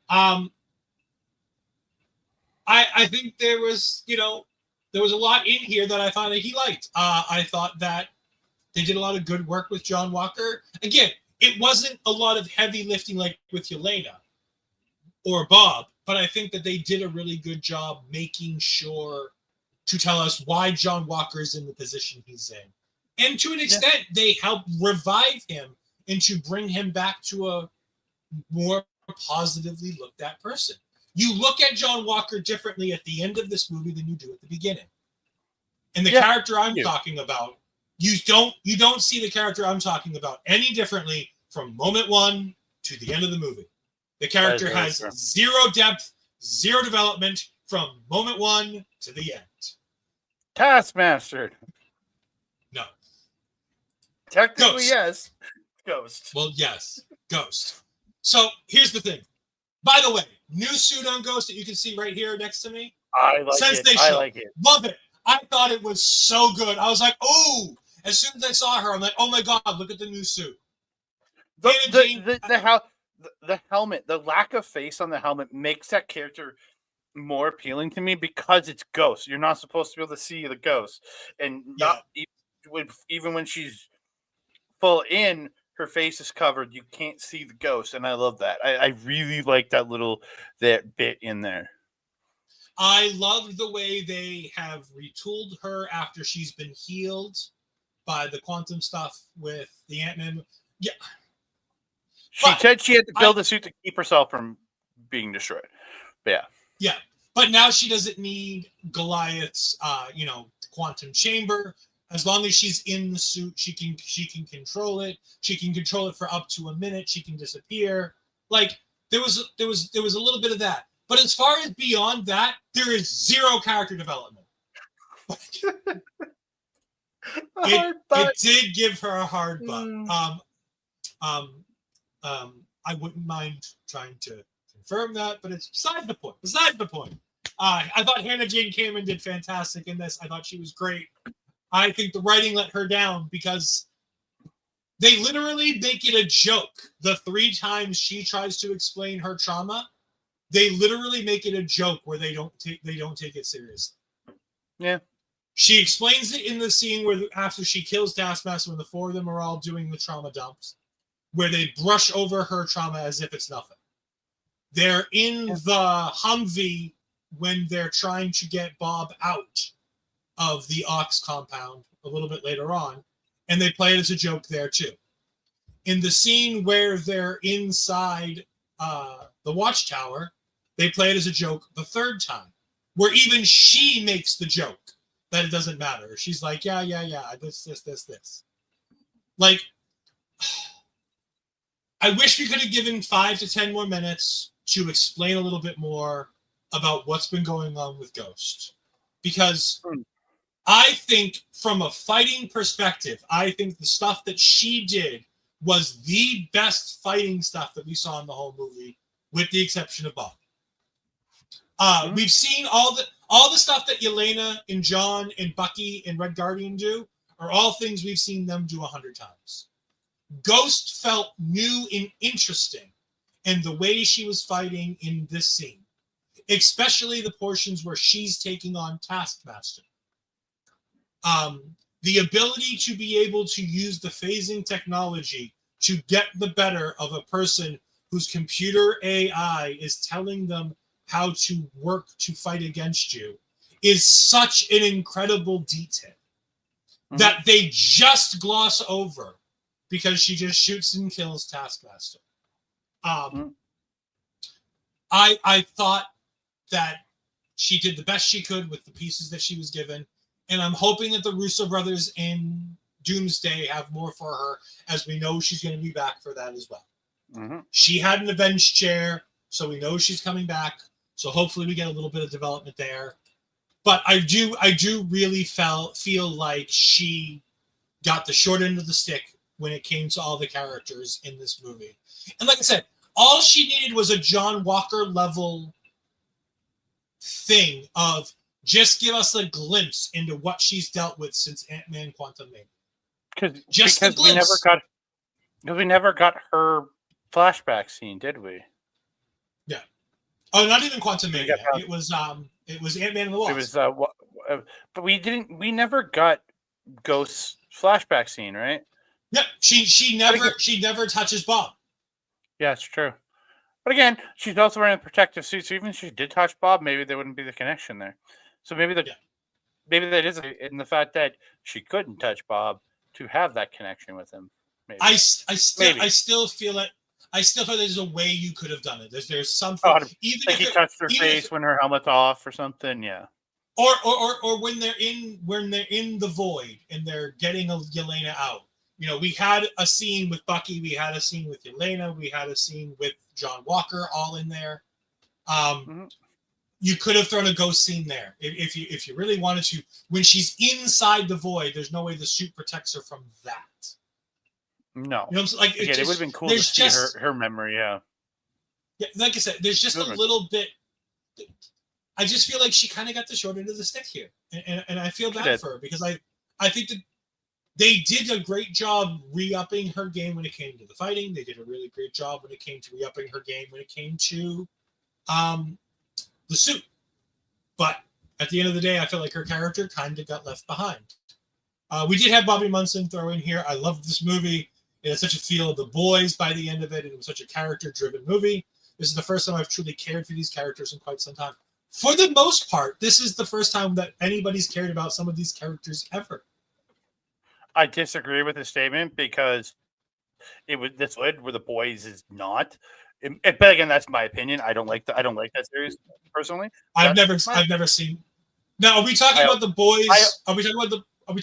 I think there was a lot in here that I thought that he liked. I thought that they did a lot of good work with John Walker. Again, it wasn't a lot of heavy lifting like with Yelena or Bob, but I think that they did a really good job making sure to tell us why John Walker is in the position he's in. And to an extent, they helped revive him and to bring him back to a more positively looked at person. You look at John Walker differently at the end of this movie than you do at the beginning. And the character I'm talking about, you don't see the character I'm talking about any differently from moment one to the end of the movie. The character has zero depth, zero development from moment one to the end. Taskmaster. No. Technically, Ghost. yes. Ghost. Well, yes. Ghost. So here's the thing. By the way, new suit on Ghost that you can see right here next to me. I like Sensational. it. I like it. Love it. I thought it was so good. I was like, oh. As soon as I saw her, I'm like, oh my God, look at the new suit. The helmet, the lack of face on the helmet makes that character more appealing to me because it's Ghost. You're not supposed to be able to see the Ghost, and not even when she's full in, her face is covered. You can't see the Ghost, and I love that. I really like that bit in there. I loved the way they have retooled her after she's been healed by the quantum stuff with the Ant-Man. Yeah. She said she had to build a suit to keep herself from being destroyed. But yeah. Yeah. But now she doesn't need Goliath's quantum chamber. As long as she's in the suit, she can control it. She can control it for up to a minute. She can disappear. Like there was a little bit of that. But as far as beyond that, there is zero character development. It did give her a hard butt. I wouldn't mind trying to confirm that, but it's beside the point. Beside the point. I thought Hannah Jane Cameron did fantastic in this. I thought she was great. I think the writing let her down because they literally make it a joke. The 3 times she tries to explain her trauma, they literally make it a joke where they don't take it seriously. Yeah. She explains it in the scene where after she kills Taskmaster, when the 4 of them are all doing the trauma dumps, where they brush over her trauma as if it's nothing. They're in the Humvee when they're trying to get Bob out of the Ox compound a little bit later on, and they play it as a joke there too. In the scene where they're inside the Watchtower, they play it as a joke the 3rd time, where even she makes the joke that it doesn't matter. She's like, yeah, this. Like, I wish we could have given 5 to 10 more minutes to explain a little bit more about what's been going on with Ghost. Because I think from a fighting perspective, I think the stuff that she did was the best fighting stuff that we saw in the whole movie, with the exception of Bob. We've seen all the stuff that Yelena and John and Bucky and Red Guardian do are all things we've seen them do 100 times. Ghost felt new and interesting in the way she was fighting in this scene, especially the portions where she's taking on Taskmaster. The ability to be able to use the phasing technology to get the better of a person whose computer AI is telling them how to work to fight against you is such an incredible detail that they just gloss over because she just shoots and kills Taskmaster. I thought that she did the best she could with the pieces that she was given. And I'm hoping that the Russo brothers in Doomsday have more for her, as we know she's going to be back for that as well. She had an Avenged chair, so we know she's coming back. So hopefully we get a little bit of development there. But I do really feel like she got the short end of the stick when it came to all the characters in this movie. And like I said, all she needed was a John Walker level thing of just give us a glimpse into what she's dealt with since Ant-Man Quantumania. Because we never got her flashback scene, did we? Yeah. Oh, not even Quantumania. It was Ant-Man and the Wasp. It was but we never got Ghost's flashback scene, right? Yeah, she never touches Bob. Yeah, it's true. But again, she's also wearing a protective suit, so even if she did touch Bob, maybe there wouldn't be the connection there. So maybe that is in the fact that she couldn't touch Bob to have that connection with him. Maybe. I still feel it. I still feel there's a way you could have done it. There's something. Even like he touched her face when her helmet's off or something. Yeah. Or when they're in the void and they're getting Yelena out. You know, we had a scene with Bucky, we had a scene with Yelena, we had a scene with John Walker, all in there. You could have thrown a Ghost scene there if you really wanted to. When she's inside the void, there's no way the suit protects her from that. No, you know, like it would have been cool to see her memory. Yeah, like I said, there's just a little bit. I just feel like she kind of got the short end of the stick here, and I feel bad for her because I think that they did a great job re-upping her game when it came to the fighting. They did a really great job when it came to re-upping her game when it came to the suit. But at the end of the day, I feel like her character kind of got left behind. We did have Bobby Munson throw in here. I loved this movie. It had such a feel of The Boys by the end of it, and it was such a character-driven movie. This is the first time I've truly cared for these characters in quite some time. For the most part, this is the first time that anybody's cared about some of these characters ever. I disagree with his statement because it was this where The Boys is not. But again, that's my opinion. I don't like that series personally. I've never seen. Now, are we talking about The Boys? Are we talking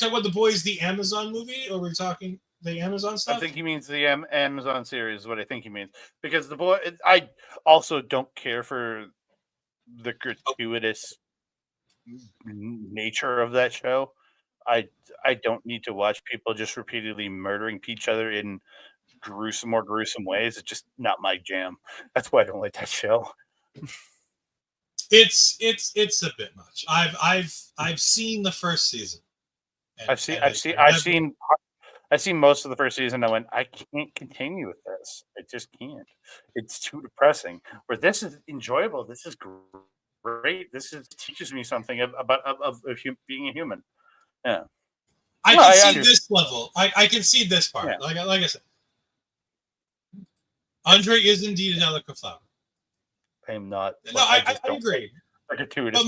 about The Boys, the Amazon movie, or are we talking the Amazon stuff? I think he means the Amazon series is what I think he means, because The Boy. I also don't care for the gratuitous nature of that show. I don't need to watch people just repeatedly murdering each other in more gruesome ways. It's just not my jam. That's why I don't like that show. It's a bit much. I've seen the first season. I've seen most of the first season. I went, I can't continue with this. I just can't. It's too depressing. Where this is enjoyable. This is great. Teaches me something about being a human. Yeah. I can see this level. I can see this part. Yeah. Like I said, Andre is indeed an eloquent flower. I'm not. No, I agree. But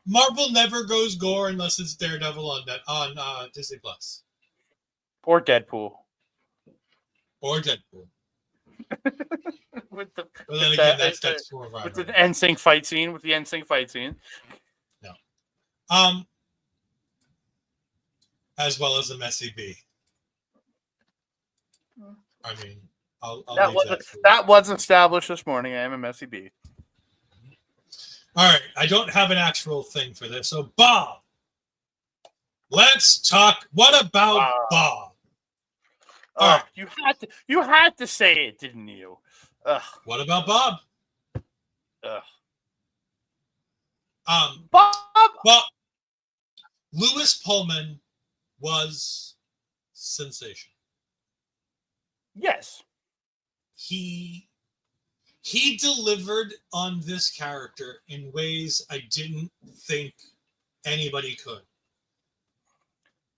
Marvel never goes gore unless it's Daredevil on Disney Plus. Or Deadpool. With the NSYNC fight scene. With the NSYNC fight scene. No. As well as the Messy Bee. I mean, that was established this morning. I am a Messy Bee. All right, I don't have an actual thing for this. So, Bob, let's talk. What about Bob? All right. You had to say it, didn't you? What about Bob? Bob. Well, Lewis Pullman was sensational. Yes. He delivered on this character in ways I didn't think anybody could.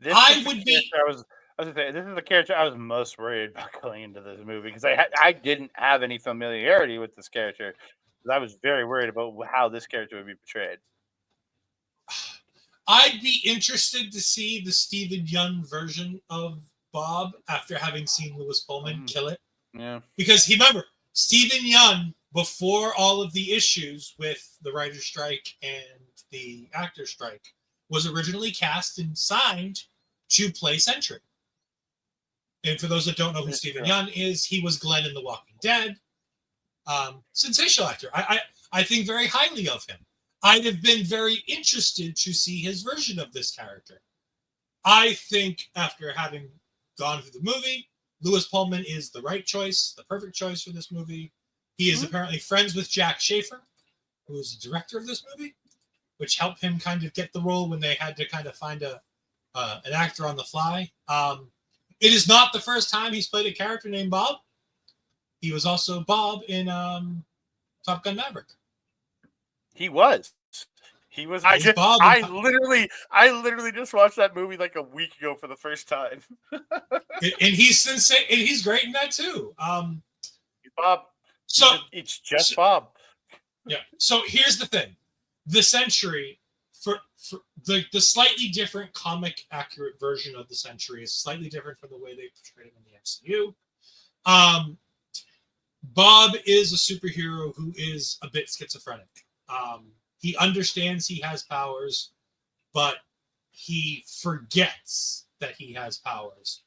This is the character I was most worried about going into this movie, because I didn't have any familiarity with this character. I was very worried about how this character would be portrayed. I'd be interested to see the Stephen Yeun version of Bob after having seen Lewis Pullman kill it. Yeah. Because remember, Stephen Yeun, before all of the issues with the writer's strike and the actor's strike, was originally cast and signed to play Sentry. And for those that don't know who Stephen Yeun is, he was Glenn in The Walking Dead. Sensational actor. I think very highly of him. I'd have been very interested to see his version of this character. I think after having gone through the movie, Lewis Pullman is the right choice, the perfect choice for this movie. He is apparently friends with Jack Schaefer, who is the director of this movie, which helped him kind of get the role when they had to kind of find an actor on the fly. It is not the first time he's played a character named Bob. He was also Bob in Top Gun Maverick. He was. I literally just watched that movie like a week ago for the first time. and he's insane, and he's great in that too. Bob. So it's just Bob. Yeah. So here's the thing: the Sentry, for the slightly different comic accurate version of the Sentry is slightly different from the way they portrayed him in the MCU. Bob is a superhero who is a bit schizophrenic. He understands he has powers, but he forgets that he has powers.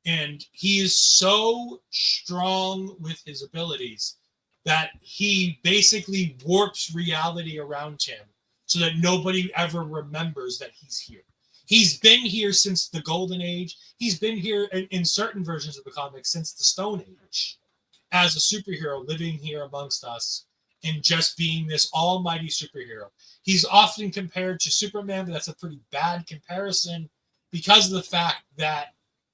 And he is so strong with his abilities that he basically warps reality around him so that nobody ever remembers that he's here. He's been here since the Golden Age. He's been here in certain versions of the comics since the Stone Age as a superhero living here amongst us and just being this almighty superhero. He's often compared to Superman, but that's a pretty bad comparison because of the fact that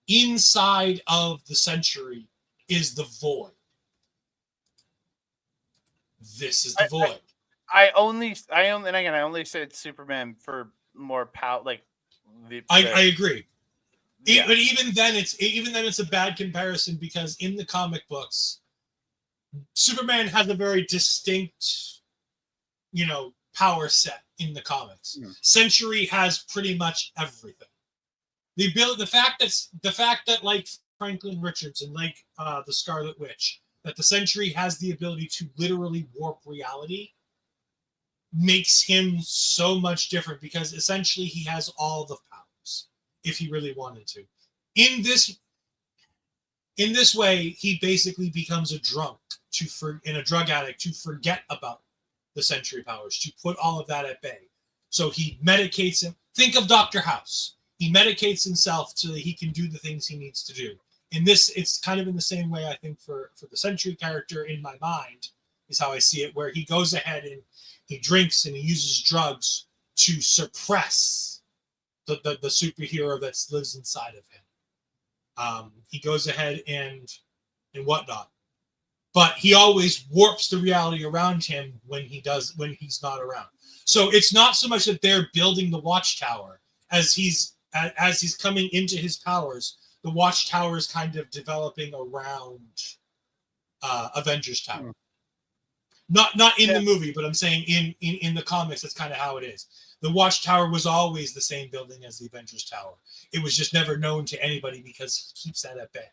inside of the Sentry is the Void. This is the Void. I only said Superman for more power. Like I agree. Yeah. But even then, it's a bad comparison because in the comic books, Superman has a very distinct, power set in the comics. Sentry has pretty much everything. The fact that like Franklin Richards and like the Scarlet Witch, that the Sentry has the ability to literally warp reality, makes him so much different because essentially he has all the powers if he really wanted to. In this way, he basically becomes a drunk and a drug addict to forget about the Sentry powers, to put all of that at bay. So he medicates him. Think of Dr. House. He medicates himself so that he can do the things he needs to do. In this, it's kind of in the same way, I think, for the Sentry character in my mind, is how I see it, where he goes ahead and he drinks and he uses drugs to suppress the superhero that lives inside of him. He goes ahead and whatnot. But he always warps the reality around him when he's not around. So it's not so much that they're building the Watchtower as he's coming into his powers. The Watchtower is kind of developing around Avengers Tower. Not in the movie, but I'm saying in the comics, that's kind of how it is. The Watchtower was always the same building as the Avengers Tower. It was just never known to anybody because he keeps that at bay.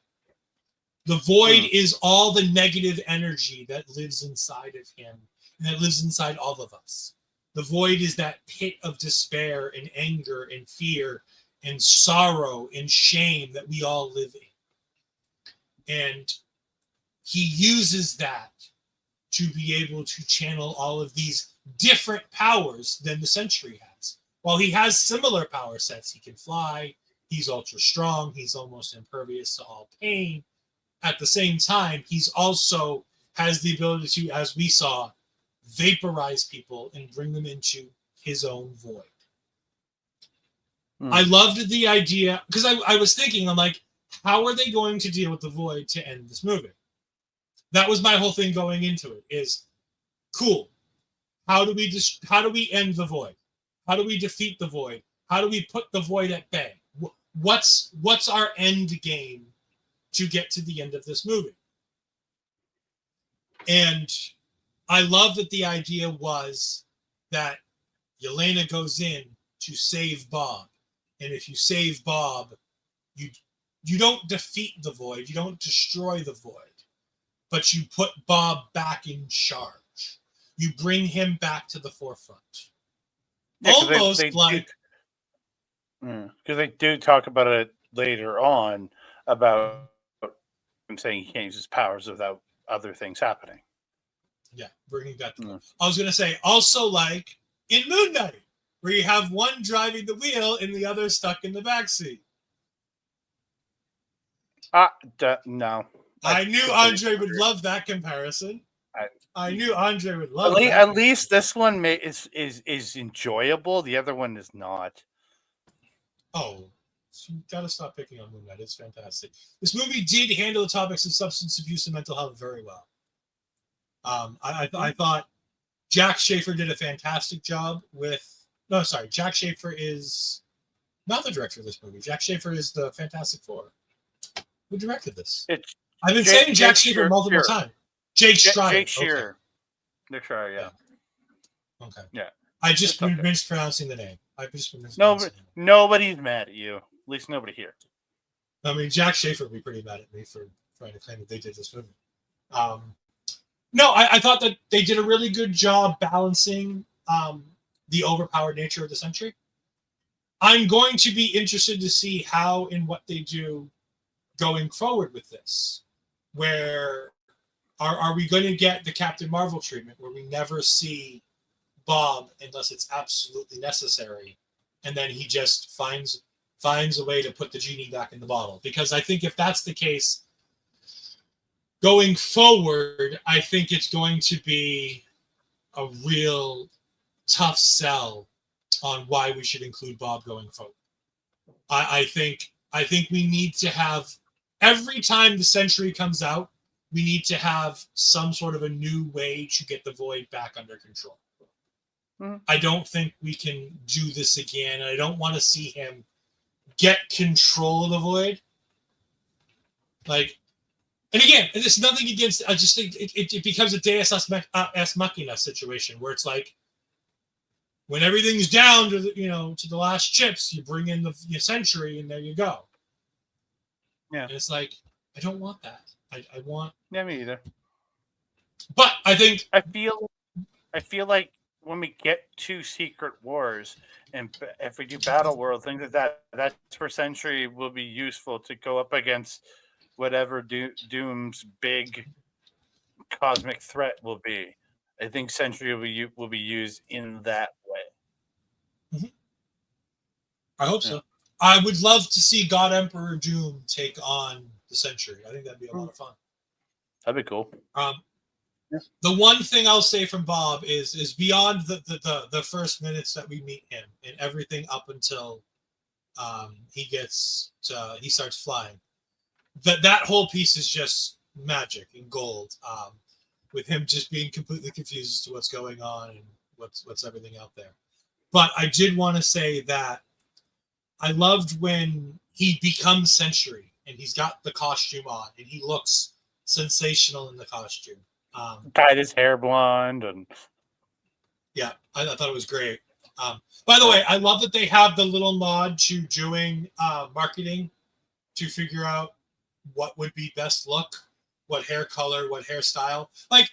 The Void is all the negative energy that lives inside of him and that lives inside all of us. The Void is that pit of despair and anger and fear and sorrow and shame that we all live in. And he uses that to be able to channel all of these different powers than the Sentry has. While he has similar power sets, he can fly, he's ultra strong, he's almost impervious to all pain. At the same time, he's also has the ability to, as we saw, vaporize people and bring them into his own void. I loved the idea, because I was thinking, I'm like, how are they going to deal with the Void to end this movie? That was my whole thing going into it, is, cool, how do we end the Void? How do we defeat the Void? How do we put the Void at bay? What's our end game to get to the end of this movie? And I love that the idea was that Yelena goes in to save Bob. And if you save Bob, you don't defeat the Void, you don't destroy the Void, but you put Bob back in charge. You bring him back to the forefront. Yeah, almost because they do talk about it later on about him saying he can't use his powers without other things happening. Yeah, bringing that. I was going to say, also like in Moon Knight, where you have one driving the wheel and the other stuck in the backseat. No. I knew Andre would love that comparison. I knew Andre would love that. At least this one is enjoyable. The other one is not. Oh, you got to stop picking on Moon Knight. It's fantastic. This movie did handle the topics of substance abuse and mental health very well. I thought Jack Schaefer did a fantastic job with... No, sorry. Jack Schaefer is not the director of this movie. Jack Schaefer is the Fantastic Four. Who directed this? I've been saying Jack Schaefer multiple times. Jake Schreier. Jake Shearer. Jake Schreier, yeah. Okay. Yeah. I just been mispronouncing the name. Nobody's mad at you. At least nobody here. I mean, Jack Schaefer would be pretty mad at me for trying to claim that they did this movie. No, I thought that they did a really good job balancing the overpowered nature of the Sentry. I'm going to be interested to see how and what they do going forward with this. Where are we going to get the Captain Marvel treatment where we never see Bob unless it's absolutely necessary, and then he just finds a way to put the genie back in the bottle? Because I think if that's the case, going forward, I think it's going to be a real tough sell on why we should include Bob going forward. I think we need to have, every time the Sentry comes out, we need to have some sort of a new way to get the Void back under control. I don't think we can do this again. I don't want to see him get control of the Void. Like, and again, there's nothing against. I just think it becomes a Deus Ex Machina situation where it's like, when everything's down to to the last chips, you bring in the Century, and there you go. Yeah, and it's like, I don't want that. I want. Yeah, me either. But I think I feel like when we get to Secret Wars, and if we do Battle World, things like that, that's where Century will be useful to go up against whatever Doom's big cosmic threat will be. I think Century will be used in that way. Mm-hmm. I hope so. I would love to see God Emperor Doom take on the Century. I think that'd be a lot of fun. That'd be cool. The one thing I'll say from Bob is beyond the first minutes that we meet him and everything up until he starts flying. That whole piece is just magic and gold. With him just being completely confused as to what's going on and what's everything out there. But I did want to say that I loved when he becomes Century and he's got the costume on and he looks sensational in the costume. Dyed his hair blonde, and yeah, I thought it was great. By the way, I love that they have the little nod to doing marketing to figure out what would be best look, what hair color, what hairstyle. Like,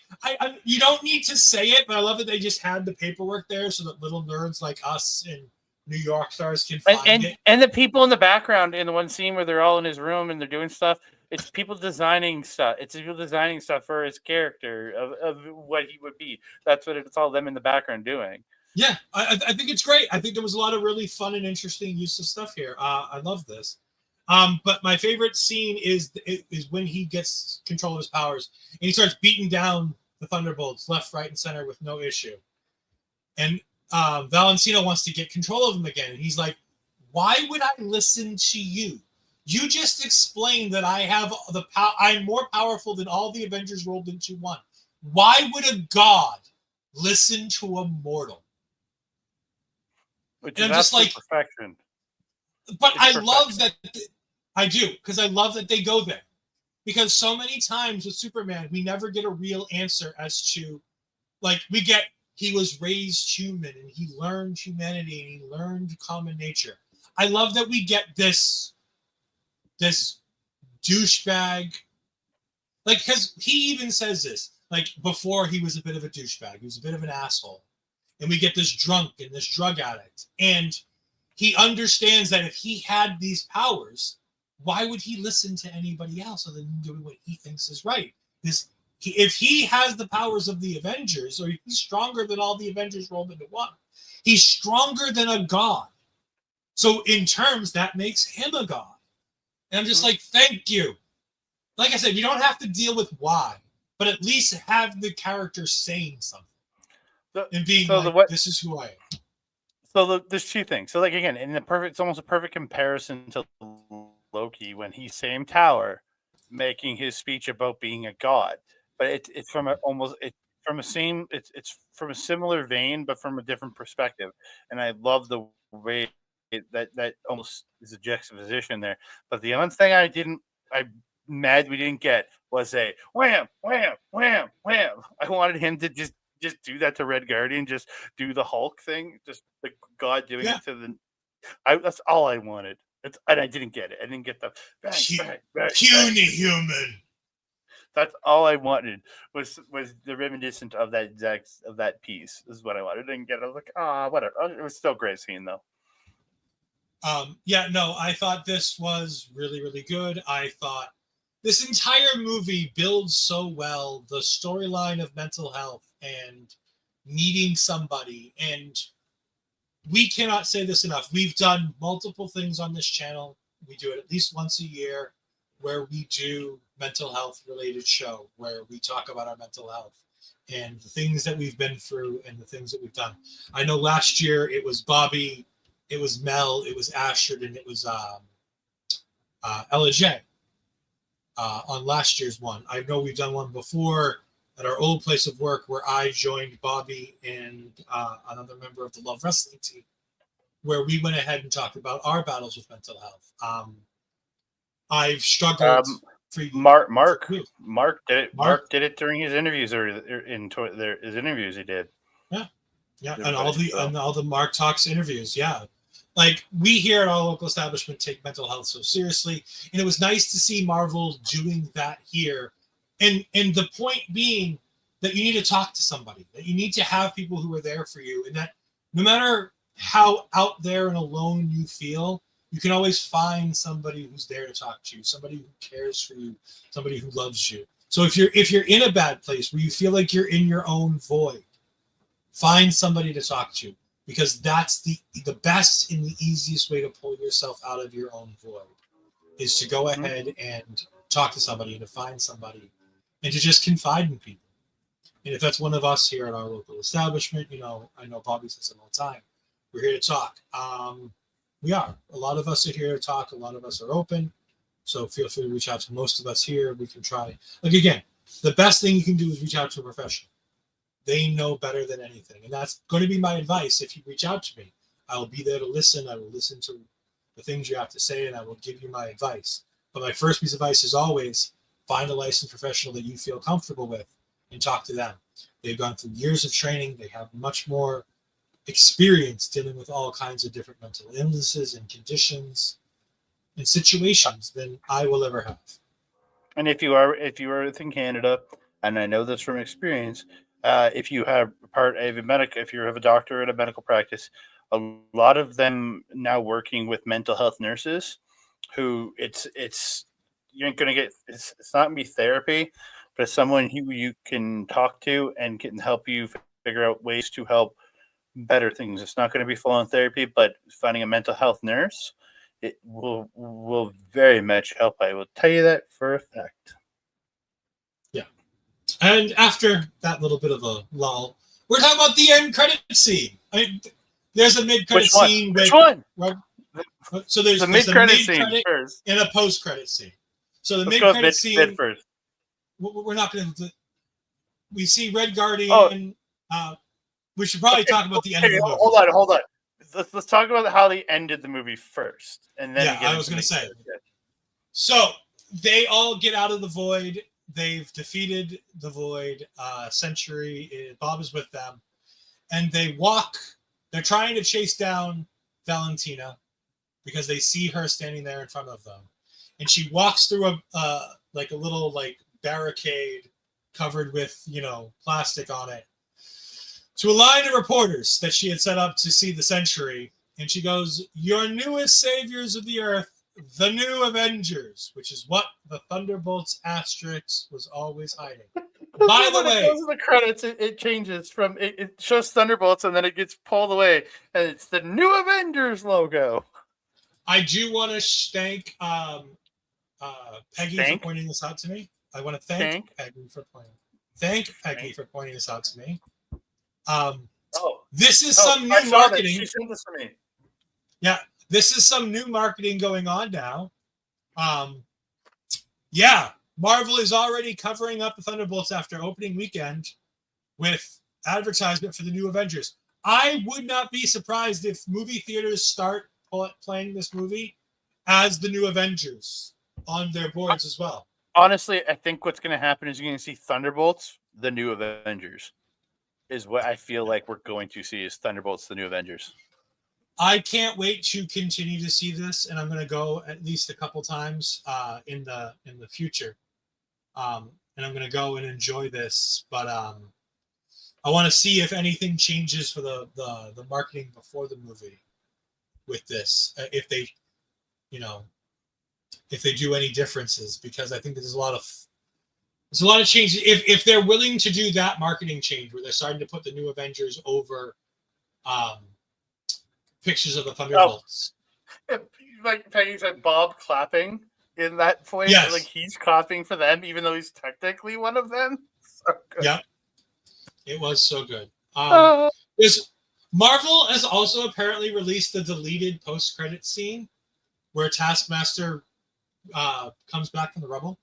you don't need to say it, but I love that they just had the paperwork there so that little nerds like us and New York stars can find it. And the people in the background in the one scene where they're all in his room and they're doing stuff, it's people designing stuff. It's people designing stuff for his character of what he would be. That's what it's all them in the background doing. Yeah, I think it's great. I think there was a lot of really fun and interesting use of stuff here. I love this. But my favorite scene is when he gets control of his powers and he starts beating down the Thunderbolts left, right, and center with no issue. And Valentino wants to get control of him again. And he's like, why would I listen to you? You just explained that I have the power. I'm more powerful than all the Avengers rolled into one. Why would a god listen to a mortal? Which is just like perfection. But I love that. I do, because I love that they go there. Because so many times with Superman, we never get a real answer as to, like, we get he was raised human and he learned humanity and he learned common nature. I love that we get this douchebag, like, because he even says this, like, before he was a bit of a douchebag, he was a bit of an asshole, and we get this drunk and this drug addict, and he understands that if he had these powers, why would he listen to anybody else other than doing what he thinks is right? If he has the powers of the Avengers, or he's stronger than all the Avengers rolled into one, he's stronger than a god. So in terms, that makes him a god. And I'm just like, thank you. Like I said, you don't have to deal with why, but at least have the character saying something and being this is who I am. So there's two things. So, like, again, it's almost a perfect comparison to Loki when he's same tower, making his speech about being a god. But it's from from a similar vein, but from a different perspective. And I love the way that almost is a juxtaposition there. But the other thing I'm mad we didn't get was a wham, wham, wham, wham. I wanted him to just do that to Red Guardian, just do the Hulk thing, just the God doing it to the. That's all I wanted, and I didn't get it. I didn't get the puny human. That's all I wanted was the reminiscent of that piece. This is what I wanted. I didn't get it. I was like, whatever. It was still a great scene though. I thought this was really, really good. I thought this entire movie builds so well the storyline of mental health and needing somebody. And we cannot say this enough. We've done multiple things on this channel. We do it at least once a year where we do mental health related show where we talk about our mental health and the things that we've been through and the things that we've done. I know last year it was Bobby, it was Mel, it was Ashford, and it was Ella J on last year's one. I know we've done one before at our old place of work where I joined Bobby and another member of the Love Wrestling team, where we went ahead and talked about our battles with mental health. I've struggled for Mark years. Mark did it during his interviews his interviews he did. Yeah, and all the Mark Talks interviews, yeah. Like, we here at our local establishment take mental health so seriously, and it was nice to see Marvel doing that here. And the point being that you need to talk to somebody, that you need to have people who are there for you, and that no matter how out there and alone you feel, you can always find somebody who's there to talk to you, somebody who cares for you, somebody who loves you. So if you're in a bad place where you feel like you're in your own void, find somebody to talk to, because that's the best and the easiest way to pull yourself out of your own void, is to go ahead and talk to somebody and to find somebody and to just confide in people. And if that's one of us here at our local establishment, I know Bobby says it all the time, we're here to talk. We are. A lot of us are here to talk. A lot of us are open. So feel free to reach out to most of us here. We can try. Like, again, the best thing you can do is reach out to a professional. They know better than anything. And that's going to be my advice. If you reach out to me, I will be there to listen. I will listen to the things you have to say, and I will give you my advice. But my first piece of advice is always find a licensed professional that you feel comfortable with and talk to them. They've gone through years of training. They have much more experience dealing with all kinds of different mental illnesses and conditions and situations than I will ever have. And if you are within Canada, and I know this from experience, if you have if you have a doctor at a medical practice, a lot of them now working with mental health nurses, who it's you ain't gonna get it's not gonna be therapy, but it's someone who you can talk to and can help you figure out ways to help better things. It's not going to be full on therapy, but finding a mental health nurse, it will very much help. I will tell you that for a fact. Yeah. And after that little bit of a lull, we're talking about the end credit scene. I mean, there's a mid-credit scene. Which one? So there's the mid-credit scene first, and a post-credit scene. So the mid-credit scene first. We're not going to. We see Red Guardian. We should probably talk about the end of the movie. Hold on. Let's talk about how they ended the movie first, and then I was going to say. So they all get out of the void. They've defeated the void. Sentry, Bob is with them, and they walk. They're trying to chase down Valentina because they see her standing there in front of them, and she walks through a little barricade covered with plastic on it, to a line of reporters that she had set up to see the Sentry. And she goes, "Your newest saviors of the earth, the new Avengers," which is what the Thunderbolts asterisk was always hiding. By the way, it goes to the credits, it changes from it shows Thunderbolts and then it gets pulled away and it's the new Avengers logo. I do want to thank Peggy for pointing this out to me. I want to thank Peggy for pointing this out to me. This is some new marketing. She sent this to me. Yeah, this is some new marketing going on now. Marvel is already covering up the Thunderbolts after opening weekend with advertisement for the new Avengers. I would not be surprised if movie theaters start playing this movie as the new Avengers on their boards as well. Honestly, I think what's going to happen is you're going to see Thunderbolts, the new Avengers. Is what I feel like we're going to see is Thunderbolts, the new Avengers. I can't wait to continue to see this, and I'm going to go at least a couple times in the future, and I'm going to go and enjoy this. But I want to see if anything changes for the marketing before the movie with this, if they do any differences, because I think there's a lot of changes. If they're willing to do that marketing change where they're starting to put the new Avengers over pictures of the Thunderbolts. Like Peggy said, Bob clapping in that point. Yes. Like he's clapping for them, even though he's technically one of them. So good. Yeah. It was so good. Marvel has also apparently released the deleted post-credit scene where Taskmaster comes back from the rubble.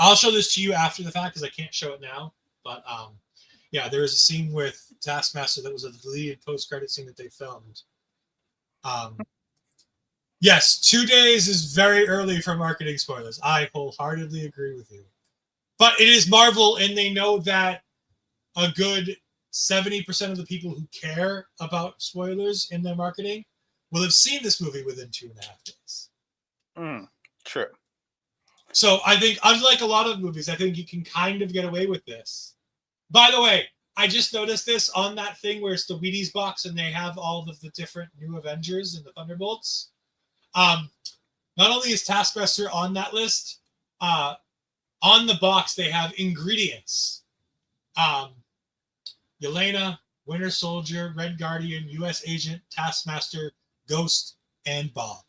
I'll show this to you after the fact because I can't show it now. But yeah, there is a scene with Taskmaster that was a deleted post-credit scene that they filmed. Yes, 2 days is very early for marketing spoilers. I wholeheartedly agree with you. But it is Marvel, and they know that a good 70% of the people who care about spoilers in their marketing will have seen this movie within 2.5 days. True. So I think, unlike a lot of movies, I think you can kind of get away with this. By the way, I just noticed this on that thing where it's the Wheaties box and they have all of the different new Avengers and the Thunderbolts. Not only is Taskmaster on that list, on the box they have ingredients. Yelena, Winter Soldier, Red Guardian, U.S. Agent, Taskmaster, Ghost, and Bob.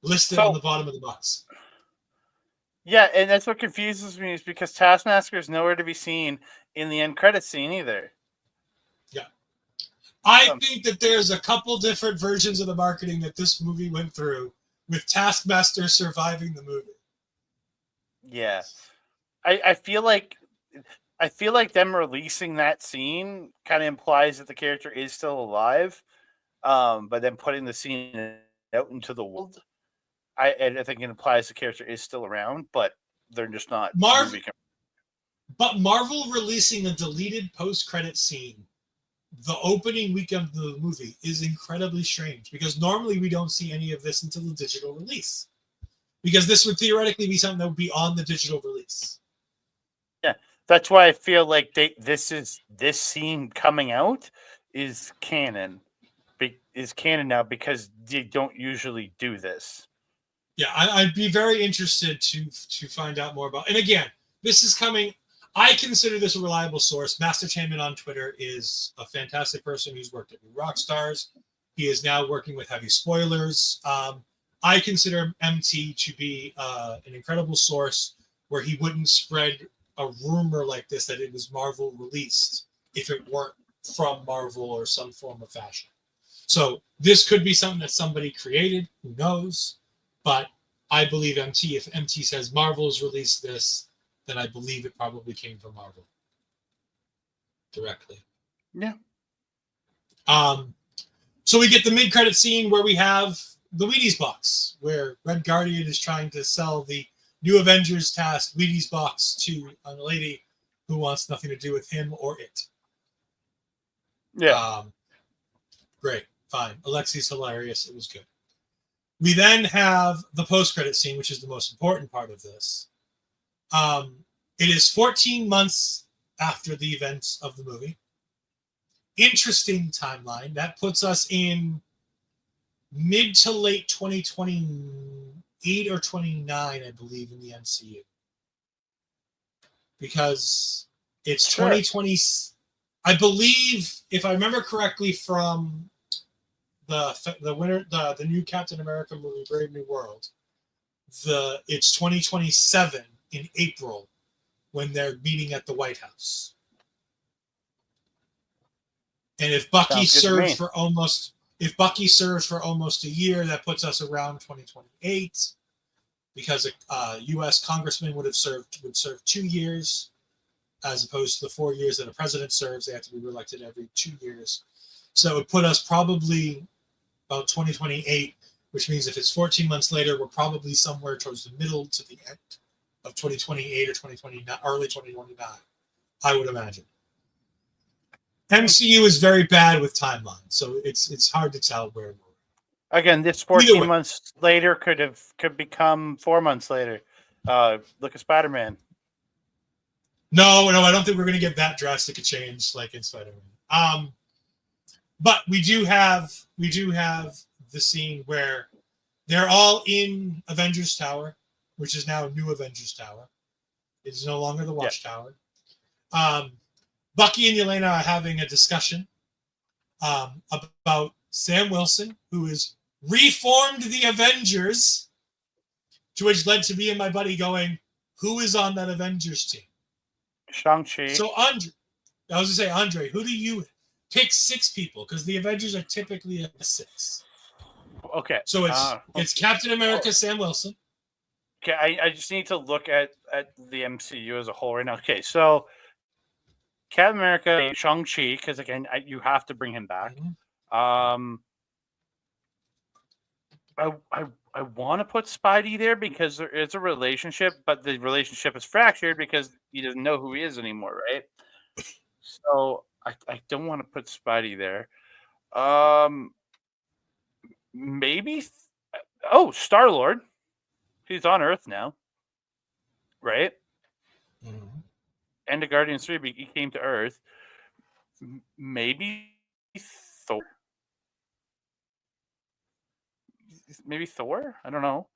Listed on the bottom of the box. Yeah, and that's what confuses me is because Taskmaster is nowhere to be seen in the end credit scene either. Yeah. I think that there's a couple different versions of the marketing that this movie went through with Taskmaster surviving the movie. Yeah. I feel like them releasing that scene kind of implies that the character is still alive, but then putting the scene out into the world, I think it implies the character is still around, but they're just not. But Marvel releasing a deleted post-credit scene the opening weekend of the movie is incredibly strange because normally we don't see any of this until the digital release. Because this would theoretically be something that would be on the digital release. Yeah, that's why I feel like this scene coming out is canon. Is canon now because they don't usually do this. Yeah, I'd be very interested to find out more about. And again, this is coming. I consider this a reliable source. Mastertainment on Twitter is a fantastic person who's worked at New Rockstars. He is now working with Heavy Spoilers. I consider MT to be an incredible source where he wouldn't spread a rumor like this that it was Marvel released if it weren't from Marvel or some form of fashion. So this could be something that somebody created. Who knows? But I believe MT. If MT says Marvel's released this, then I believe it probably came from Marvel directly. Yeah. So we get the mid-credit scene where we have the Wheaties box, where Red Guardian is trying to sell the new Avengers task Wheaties box to a lady who wants nothing to do with him or it. Yeah. Great. Fine. Alexi's hilarious. It was good. We then have the post-credit scene, which is the most important part of this. It is 14 months after the events of the movie. Interesting timeline. That puts us in mid to late 2028 or 29, I believe, in the MCU. Because it's 2020. I believe, if I remember correctly from the new Captain America movie, Brave New World, it's 2027 in April when they're meeting at the White House. And if Bucky served for almost a year, that puts us around 2028, because a U.S. congressman would serve 2 years, as opposed to the 4 years that a president serves. They have to be reelected every 2 years. So it would put us probably about 2028, which means if it's 14 months later, we're probably somewhere towards the middle to the end of 2028 or 2029, early 2029, I would imagine. MCU is very bad with timelines, so it's hard to tell where we're. Again, this 14 months later could become 4 months later. Look at Spider-Man. No, I don't think we're going to get that drastic a change like in Spider-Man. But we do have the scene where they're all in Avengers Tower, which is now New Avengers Tower. It's no longer the Watchtower. Bucky and Yelena are having a discussion about Sam Wilson, who has reformed the Avengers, to which led to me and my buddy going, who is on that Avengers team? Shang-Chi. So, Andre, who do you pick? 6 people, because the Avengers are typically at 6. Okay. So it's Captain America, Sam Wilson. Okay, I just need to look at the MCU as a whole right now. Okay, so Captain America, Shang-Chi, because again, you have to bring him back. Um, I want to put Spidey there because there is a relationship, but the relationship is fractured because he doesn't know who he is anymore, right? So I don't want to put Spidey there. Maybe. Oh, Star-Lord. He's on Earth now, right? End of Guardians 3, he came to Earth. Maybe Thor. Maybe Thor. I don't know.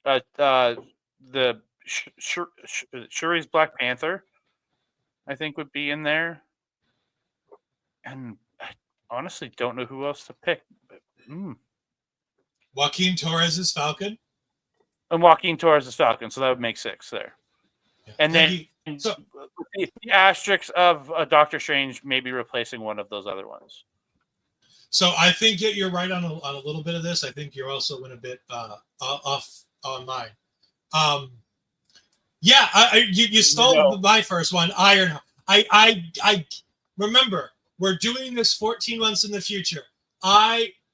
The Shuri's Black Panther, I think, would be in there, and I honestly don't know who else to pick. But, Joaquin Torres is Falcon, and Joaquin Torres is Falcon, so that would make 6 there. Yeah. And then the asterisk of Doctor Strange maybe replacing one of those other ones. So I think you're right on a little bit of this. I think you're also in a bit off on mine. You stole my first one. Iron. I remember we're doing this 14 months in the future.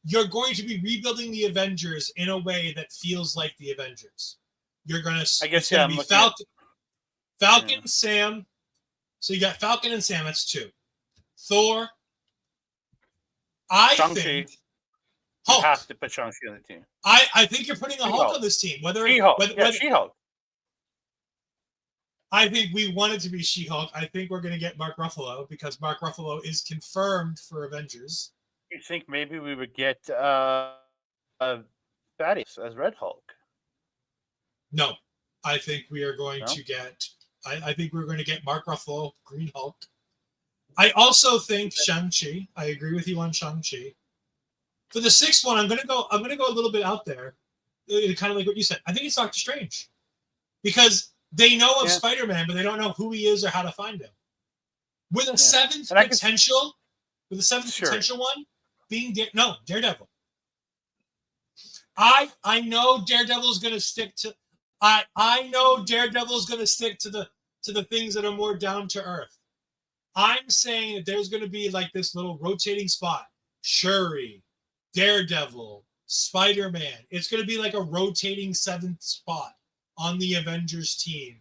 You're going to be rebuilding the Avengers in a way that feels like the Avengers. You're gonna. I guess it's gonna be Falcon, Sam. So you got Falcon and Sam. That's 2. Thor. I think Hulk. You have to put Shang-Chi on the team. I think you're putting a Hulk on this team. She-Hulk. I think we want it to be She-Hulk. I think we're going to get Mark Ruffalo because Mark Ruffalo is confirmed for Avengers. You think maybe we would get Thaddeus as Red Hulk? No, I think we are going to get. I think we're going to get Mark Ruffalo, Green Hulk. I also think Shang-Chi. I agree with you on Shang-Chi. For the 6th one, I'm gonna go a little bit out there, kind of like what you said. I think it's Doctor Strange, because they know of Spider-Man, but they don't know who he is or how to find him. With a 7th potential, potential one being Daredevil. I know Daredevil's gonna stick to. I know Daredevil's gonna stick to the things that are more down to earth. I'm saying that there's going to be like this little rotating spot. Shuri, Daredevil, Spider-Man. It's going to be like a rotating 7th spot on the Avengers team.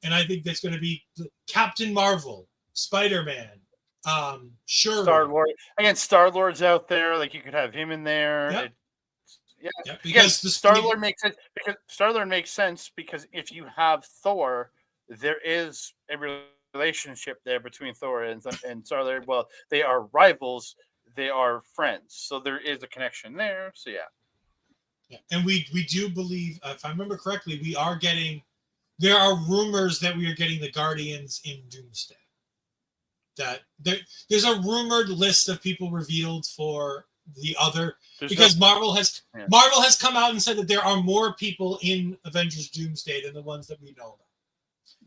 And I think that's going to be Captain Marvel, Spider-Man, Shuri. Star-Lord. Again, Star-Lord's out there. Like, you could have him in there. Yep. Because the Star-Lord makes sense. Because Star-Lord makes sense because if you have Thor, there is a relationship there between Thor and Star-Lord. Well, they are rivals. They are friends. So there is a connection there. So yeah. And we do believe, if I remember correctly, there are rumors that we are getting the Guardians in Doomsday. That there's a rumored list of people revealed for the other, because Marvel has come out and said that there are more people in Avengers Doomsday than the ones that we know about.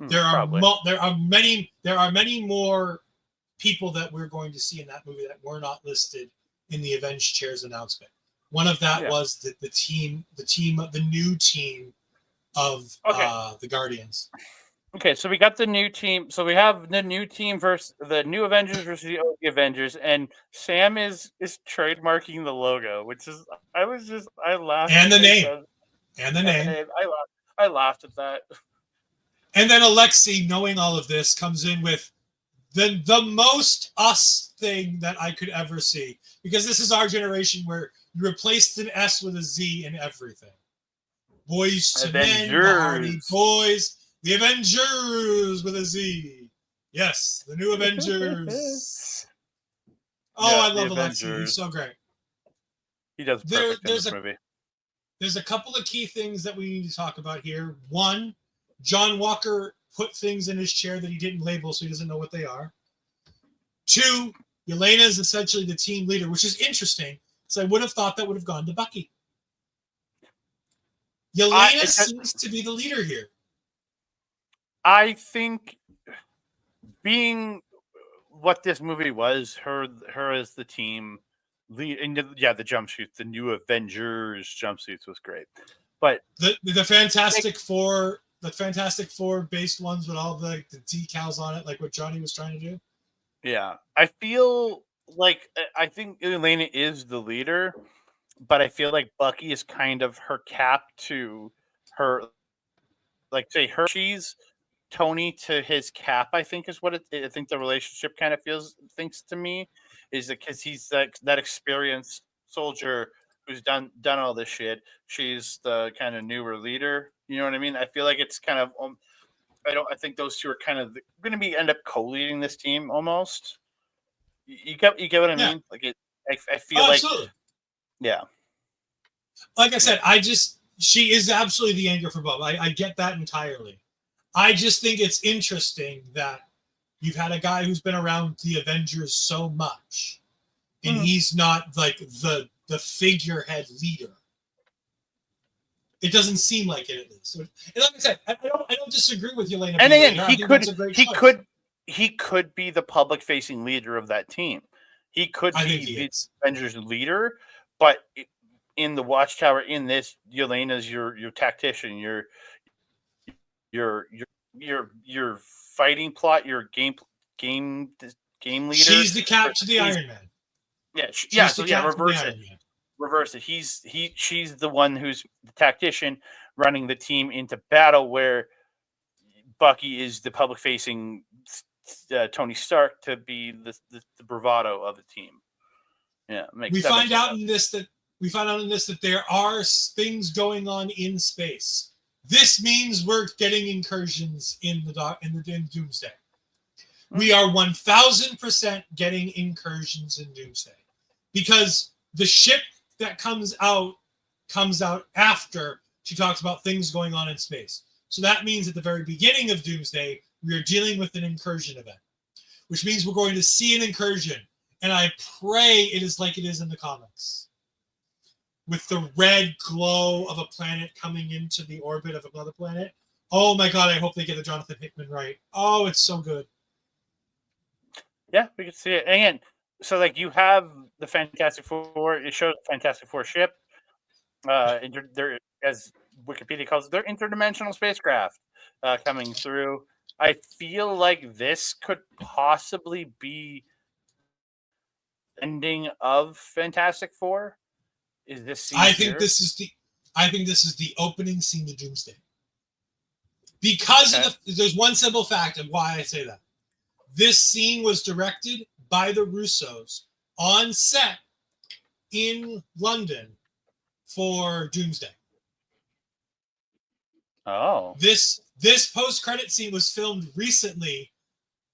There are many more people that we're going to see in that movie that were not listed in the Avenged Chairs announcement. One of that was the new team of the Guardians. Okay, so we got the new team. So we have the new team versus the new Avengers versus the old Avengers, and Sam is trademarking the logo, which is I laughed. And the name. I laughed at that. And then Alexei, knowing all of this, comes in with the most us thing that I could ever see. Because this is our generation where you replaced an S with a Z in everything. Boys to Men, the Hardy Boys, the Avengers with a Z. Yes, the new Avengers. I love Alexei. He's so great. He does perfect in this movie. There's a couple of key things that we need to talk about here. One, John Walker put things in his chair that he didn't label, so he doesn't know what they are. 2, Yelena is essentially the team leader, which is interesting, because I would have thought that would have gone to Bucky. Yelena seems to be the leader here. I think being what this movie was, her as the team The jumpsuits, the new Avengers jumpsuits was great, but the Fantastic Four, based ones with all the decals on it, like what Johnny was trying to do. Yeah, I feel like I think Elena is the leader, but I feel like Bucky is kind of her cap to her, like say her she's Tony to his cap. I think is what I think the relationship kind of thinks to me is that because he's that experienced soldier who's done all this shit. She's the kind of newer leader. You know what I mean? I feel like it's kind of I think those two are kind of going to be end up co-leading this team almost. You get what I mean? Like I feel like absolutely. Yeah. Like I said, she is absolutely the anchor for Bob. I get that entirely. I just think it's interesting that you've had a guy who's been around the Avengers so much, and he's not like the figurehead leader. It doesn't seem like it is. And like I said, I don't disagree with you, Elena. And again, he could be the public-facing leader of that team. He could be the Avengers leader, but in the Watchtower, in this, Yelena's your tactician, your fighting plot, your game leader. She's the cap to the Iron Man. Reverse it. She's the one who's the tactician running the team into battle, where Bucky is the public-facing Tony Stark to be the bravado of the team. Yeah, we find out in this that there are things going on in space. This means we're getting incursions in Doomsday. We are 1,000% getting incursions in Doomsday, because the ship that comes out after she talks about things going on in space. So that means at the very beginning of Doomsday, we are dealing with an incursion event, which means we're going to see an incursion. And I pray it is like it is in the comics, with the red glow of a planet coming into the orbit of another planet. Oh my God, I hope they get the Jonathan Hickman right. Oh, it's so good. Yeah, we can see it. And so like you have the Fantastic Four, it shows the Fantastic Four ship. They're, as Wikipedia calls it, they're interdimensional spacecraft coming through. I feel like this could possibly be ending of Fantastic Four. Is this scene I think this is the opening scene to Doomsday. Because there's one simple fact of why I say that. This scene was directed by the Russos on set in London for Doomsday. Oh. This post-credit scene was filmed recently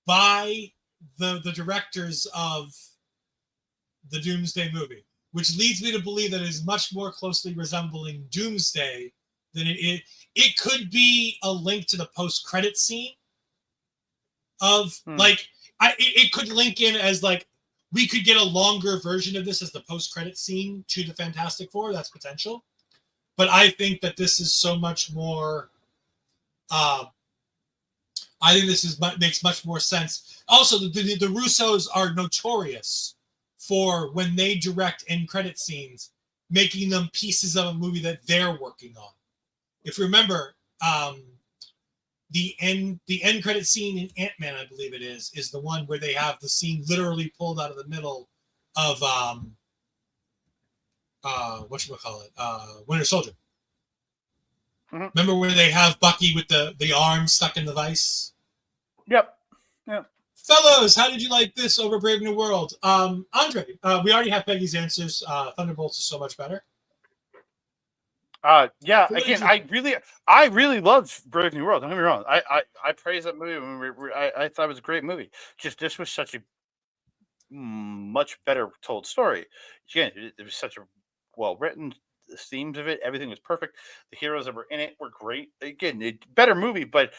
by the directors of the Doomsday movie, which leads me to believe that it is much more closely resembling Doomsday than it could be a link to the post-credit scene of it could link in as like we could get a longer version of this as the post-credit scene to the Fantastic Four. That's potential. But I think that this is so much more. I think this makes much more sense. Also, the Russos are notorious for when they direct end credit scenes, making them pieces of a movie that they're working on. If you remember, the end credit scene in Ant-Man, I believe it is the one where they have the scene literally pulled out of the middle of Winter Soldier. Mm-hmm. Remember where they have Bucky with the arm stuck in the vice? Yep. Fellows, how did you like this over Brave New World? Andre, we already have Peggy's answers. Thunderbolts is so much better. Yeah. Again, I really loved Brave New World. Don't get me wrong. I praise that movie. I thought it was a great movie. Just this was such a much better told story. Again, it was such a well written. The themes of it, everything was perfect. The heroes that were in it were great. Again, better movie, but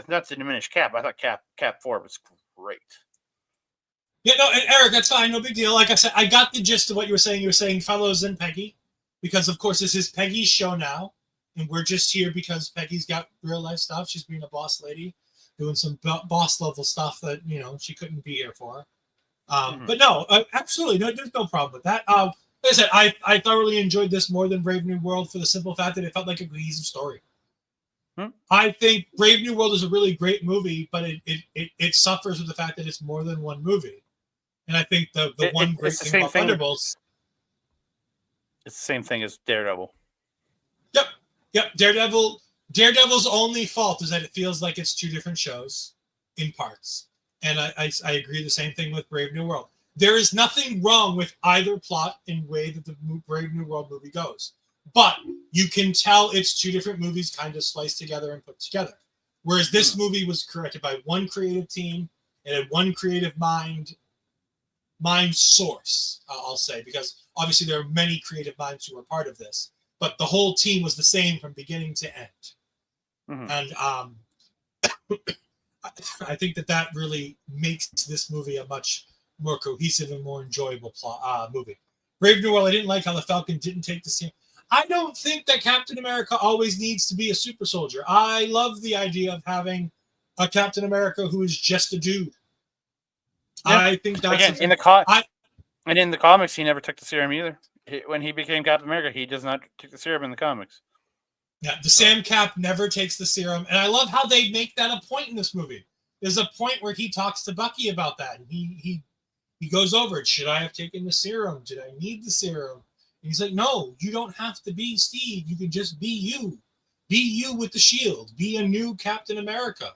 not to diminish Cap. I thought Cap 4 was great. Yeah, no, Eric, that's fine. No big deal. Like I said, I got the gist of what you were saying. You were saying Fellows and Peggy, because of course this is Peggy's show now, and we're just here because Peggy's got real life stuff. She's being a boss lady, doing some boss level stuff that she couldn't be here for. But no, absolutely, no, there's no problem with that. Like I said, I thoroughly enjoyed this more than Brave New World for the simple fact that it felt like a cohesive story. I think Brave New World is a really great movie, but it suffers with the fact that it's more than one movie. And I think the one great thing about Thunderbolts. It's the same thing as Daredevil. Yep. Daredevil's only fault is that it feels like it's two different shows in parts. And I agree the same thing with Brave New World. There is nothing wrong with either plot and way that the Brave New World movie goes. But you can tell it's two different movies kind of sliced together and put together. Whereas this movie was created by one creative team and had one creative mind source, I'll say, because obviously there are many creative minds who were part of this. But the whole team was the same from beginning to end. And I think that really makes this movie a much more cohesive and more enjoyable movie. Brave New World, I didn't like how the Falcon didn't take the serum. I don't think that Captain America always needs to be a super soldier. I love the idea of having a Captain America who is just a dude. Yeah. I think that's again in the comics, he never took the serum either. When he became Captain America, he does not take the serum in the comics. Yeah, the Sam Cap never takes the serum, and I love how they make that a point in this movie. There's a point where he talks to Bucky about that, and he goes over it. Should I have taken the serum? Did I need the serum? And he's like, no, you don't have to be Steve. You can just be you. Be you with the shield. Be a new Captain America.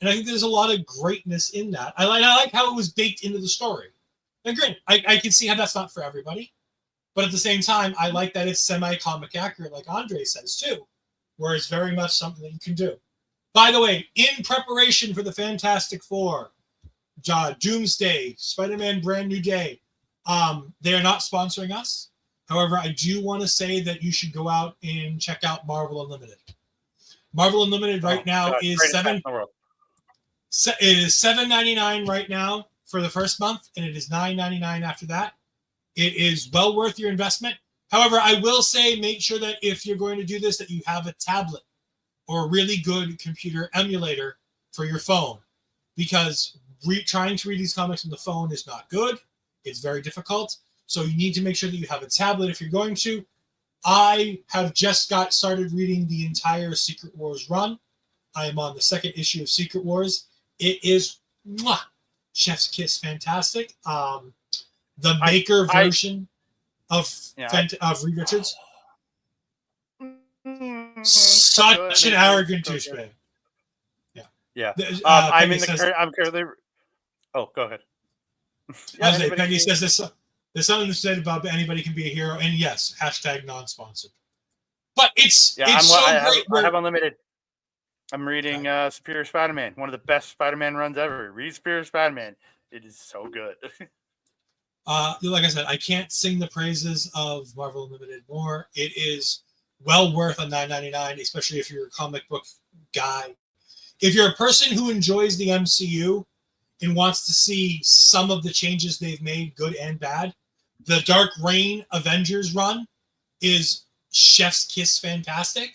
And I think there's a lot of greatness in that. I like how it was baked into the story. And great, I can see how that's not for everybody. But at the same time, I like that it's semi-comic accurate, like Andre says, too, where it's very much something that you can do. By the way, in preparation for the Fantastic Four, Doomsday, Spider-Man Brand New Day, they are not sponsoring us. However, I do want to say that you should go out and check out Marvel Unlimited. Marvel Unlimited right now is $7.99 right now for the first month, and it is $9.99 after that. It is well worth your investment. However, I will say make sure that if you're going to do this, that you have a tablet or a really good computer emulator for your phone, because trying to read these comics on the phone is not good. It's very difficult. So you need to make sure that you have a tablet if you're going to. I have just got started reading the entire Secret Wars run. I am on the second issue of Secret Wars. It is chef's kiss fantastic. The Maker version of Reed Richards. Such an arrogant douchebag. Yeah. I'm currently. Oh, go ahead. Peggy says this. There's something said about anybody can be a hero, and yes, hashtag non-sponsored. But it's great. I have Unlimited. I'm reading Superior Spider-Man, one of the best Spider-Man runs ever. Read Superior Spider-Man. It is so good. Like I said, I can't sing the praises of Marvel Unlimited more. It is well worth a $9.99, especially if you're a comic book guy. If you're a person who enjoys the MCU and wants to see some of the changes they've made, good and bad, the Dark Reign Avengers run is chef's kiss fantastic.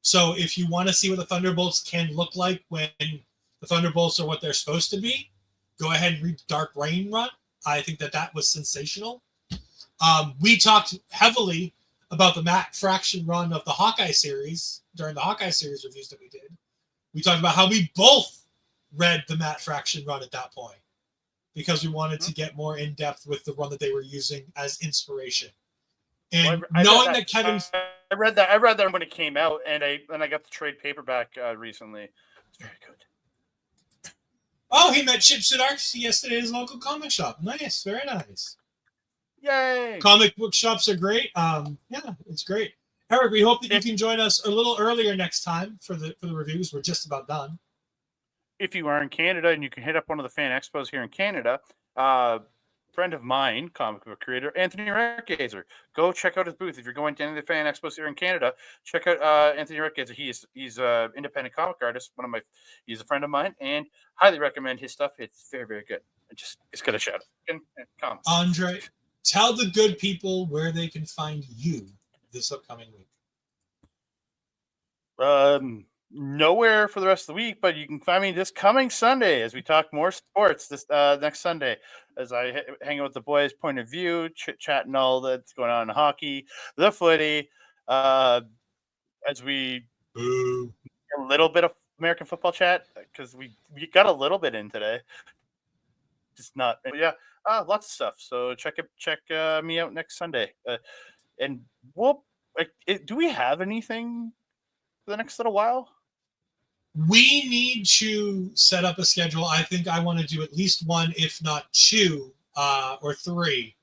So if you want to see what the Thunderbolts can look like when the Thunderbolts are what they're supposed to be, go ahead and read Dark Reign run. I think that was sensational. We talked heavily about the Matt Fraction run of the Hawkeye series during the Hawkeye series reviews that we did. We talked about how we both read the Matt Fraction run at that point because we wanted to get more in depth with the run that they were using as inspiration. And knowing that Kevin, I read that when it came out, and I got the trade paperback recently. It's very good. Oh, he met Chip Zdarsky yesterday at his local comic shop. Nice, very nice. Yay! Comic book shops are great. Yeah, it's great. Eric, we hope that you can join us a little earlier next time for the reviews. We're just about done. If you are in Canada and you can hit up one of the fan expos here in Canada, friend of mine, comic book creator Anthony Reckgazer, go check out his booth. If you're going to any of the fan expos here in Canada, check out Anthony Reckgazer. He's an independent comic artist. He's a friend of mine, and highly recommend his stuff. It's very, very good. It's got a shout out. And Andre, tell the good people where they can find you this upcoming week. nowhere for the rest of the week, but you can find me this coming Sunday as we talk more sports this next Sunday as I hang out with the boys' point of view, chit-chatting all that's going on in hockey, the footy, as we a little bit of American football chat because we got a little bit in today. Just not, yeah, lots of stuff. So check me out next Sunday, and we'll. Do we have anything for the next little while? We need to set up a schedule. I think I want to do at least one, if not two, or three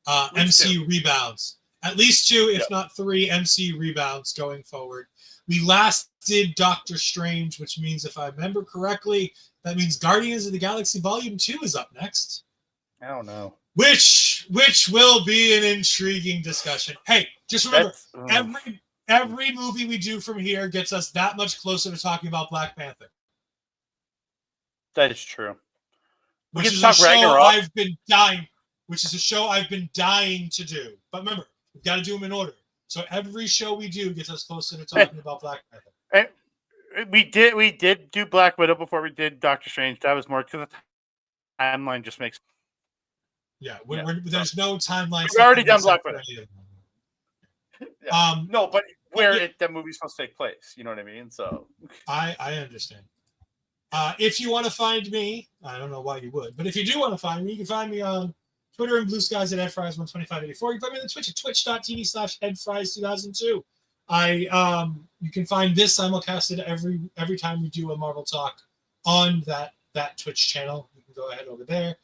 MCU rebounds. At least two, if not three MCU rebounds going forward. We last did Doctor Strange, which means, if I remember correctly, that means Guardians of the Galaxy Volume 2 is up next. I don't know. Which will be an intriguing discussion. Hey, just remember, every movie we do from here gets us that much closer to talking about Black Panther. That is true. Which is a show I've been dying to do. But remember, we've got to do them in order. So every show we do gets us closer to talking about Black Panther. And we did do Black Widow before we did Doctor Strange. That was more because the timeline just makes. Yeah, there's no timeline. We've already done Black Widow. No, but where that movie's supposed to take place, you know what I mean? So I understand. If you want to find me, I don't know why you would, but if you do want to find me, you can find me on Twitter and Blue Skies at EdFries12584. You can find me on the Twitch at twitch.tv/EdFries2002. You can find this simulcasted every time we do a Marvel Talk on that Twitch channel. You can go ahead over there.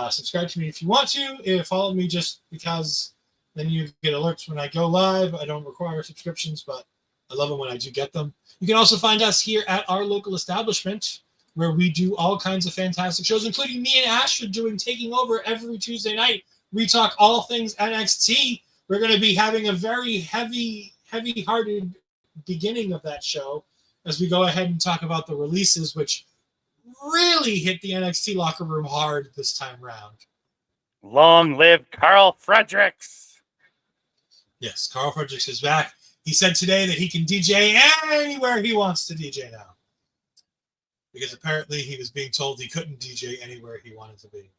Subscribe to me if you want to. Follow me just because then you get alerts when I go live. I don't require subscriptions, but I love them when I do get them. You can also find us here at our local establishment, where we do all kinds of fantastic shows, including me and Astrid taking over every Tuesday night. We talk all things NXT. We're going to be having a very heavy-hearted beginning of that show as we go ahead and talk about the releases, which really hit the NXT locker room hard this time round. Long live Carl Fredericks. Yes, Carl Fredericks is back. He said today that he can DJ anywhere he wants to DJ now. Because apparently he was being told he couldn't DJ anywhere he wanted to be.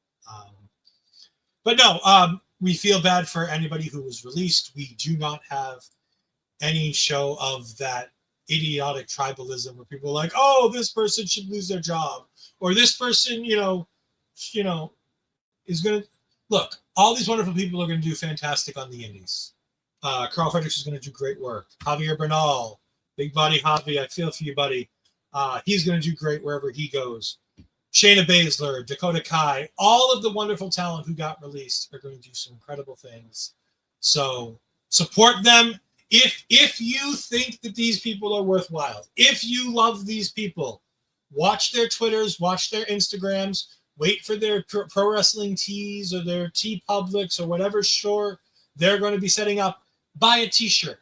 But no, we feel bad for anybody who was released. We do not have any show of that idiotic tribalism where people are like, oh, this person should lose their job. Or this person, is going to... Look, all these wonderful people are going to do fantastic on the indies. Carl Fredericks is going to do great work. Javier Bernal, Big Body Javi, I feel for you, buddy. He's going to do great wherever he goes. Shayna Baszler, Dakota Kai, all of the wonderful talent who got released are going to do some incredible things. So support them. If you think that these people are worthwhile, if you love these people, watch their Twitters, watch their Instagrams, wait for their pro wrestling tees or their T Publics or whatever store they're going to be setting up. Buy a t-shirt,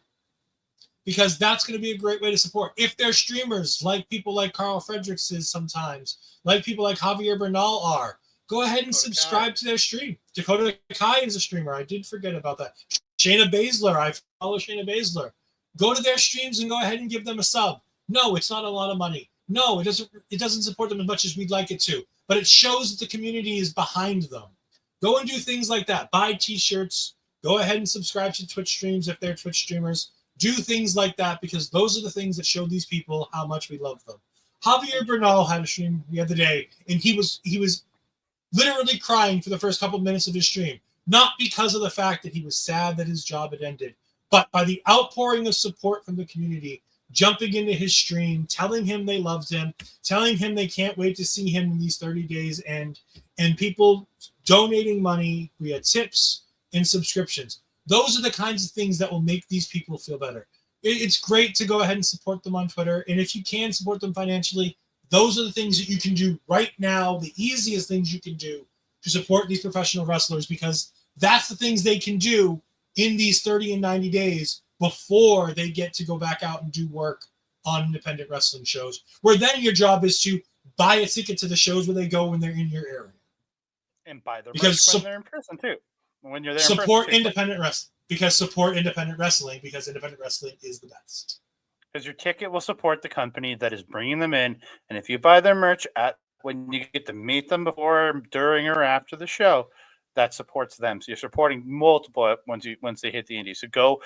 because that's going to be a great way to support. If they're streamers, like people like Carl Fredericks is sometimes, like people like Javier Bernal are, go ahead and subscribe to their stream. Dakota Kai is a streamer. I did forget about that. Shayna Baszler, I follow Shayna Baszler. Go to their streams and go ahead and give them a sub. No, it's not a lot of money. No, it doesn't support them as much as we'd like it to, but it shows that the community is behind them. Go and do things like that. Buy t-shirts. Go ahead and subscribe to Twitch streams if they're Twitch streamers. Do things like that, because those are the things that show these people how much we love them. Javier Bernal had a stream the other day, and he was literally crying for the first couple minutes of his stream, not because of the fact that he was sad that his job had ended, but by the outpouring of support from the community, jumping into his stream, telling him they loved him, telling him they can't wait to see him in these 30 days, and people donating money via tips and subscriptions. Those are the kinds of things that will make these people feel better. It's great to go ahead and support them on Twitter. And if you can support them financially, those are the things that you can do right now, the easiest things you can do to support these professional wrestlers, because that's the things they can do in these 30 and 90 days before they get to go back out and do work on independent wrestling shows, where then your job is to buy a ticket to the shows where they go when they're in your area. And buy their merch when they're in person, too. When you're there, support independent wrestling, because independent wrestling is the best. because your ticket will support the company that is bringing them in. And if you buy their merch when you get to meet them before, during, or after the show, that supports them. So you're supporting multiple once they hit the indies. So go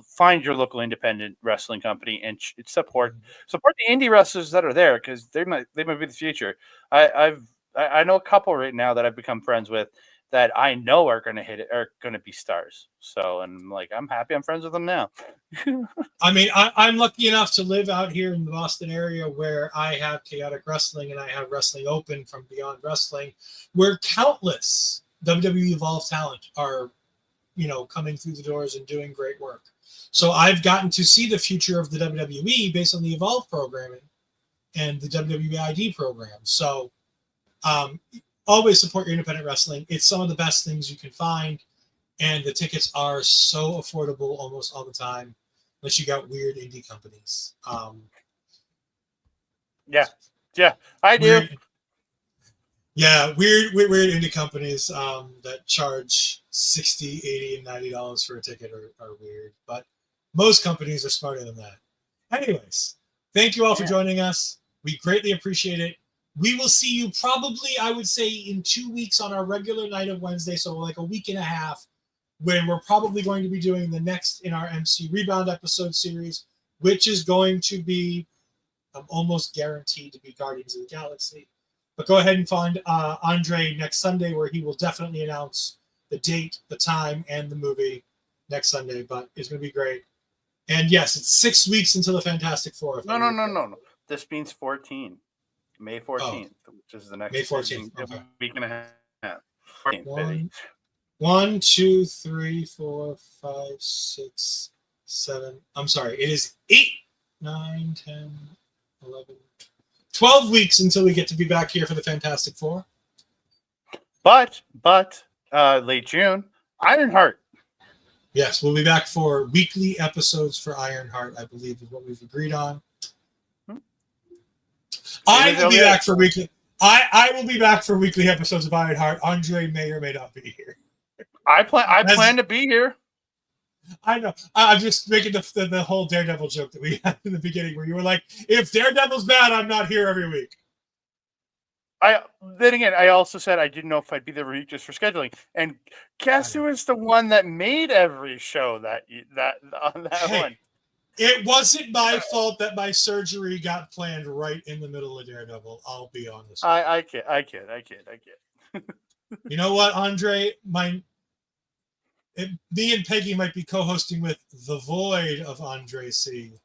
find your local independent wrestling company and support the indie wrestlers that are there, because they might be the future. I know a couple right now that I've become friends with that I know are going to be stars. So, and like, I'm happy I'm friends with them now. I mean, I'm lucky enough to live out here in the Boston area where I have Chaotic Wrestling and I have Wrestling Open from Beyond Wrestling, where countless WWE Evolve talent are, coming through the doors and doing great work. So I've gotten to see the future of the WWE based on the Evolve programming and the WWE ID program. So always support your independent wrestling. It's some of the best things you can find. And the tickets are so affordable almost all the time, unless you got weird indie companies. Yeah, I do. Weird indie companies that charge $60, $80, and $90 for a ticket are weird. But most companies are smarter than that. Anyways, thank you all for joining us. We greatly appreciate it. We will see you probably, I would say, in 2 weeks on our regular night of Wednesday, so like a week and a half, when we're probably going to be doing the next in our MC Rebound episode series, which is going to be almost guaranteed to be Guardians of the Galaxy. But go ahead and find Andre next Sunday, where he will definitely announce the date, the time, and the movie next Sunday. But it's going to be great. And yes, it's 6 weeks until the Fantastic Four. No. This means 14. May 14th, which is the next May 14th. Okay. Week and a half. 14th, 1, 2, 3, 4, 5, 6, 7. I'm sorry. It is 8, 9, 10, 11, 12 weeks until we get to be back here for the Fantastic Four. But late June, Ironheart. Yes, we'll be back for weekly episodes for Ironheart, I believe is what we've agreed on. I will be back for weekly. I will be back for weekly episodes of Ironheart. Andre may or may not be here. I plan to be here. I know. I'm just making the whole Daredevil joke that we had in the beginning, where you were like, "If Daredevil's bad, I'm not here every week." Then again, I also said I didn't know if I'd be there every week just for scheduling. And guess who is the one that made every show that one? It wasn't my fault that my surgery got planned right in the middle of Daredevil. I'll be honest. I kid. You know what, Andre? Me and Peggy might be co-hosting with The Void of Andre C.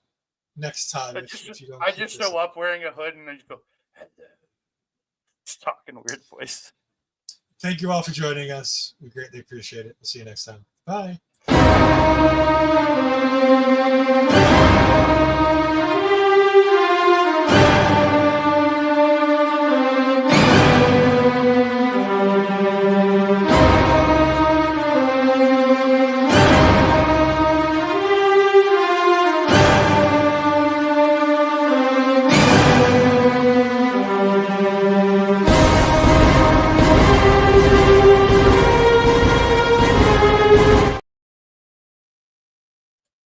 next time. If you don't, I just show up wearing a hood and I just go, just talking weird voice. Thank you all for joining us. We greatly appreciate it. We'll see you next time. Bye.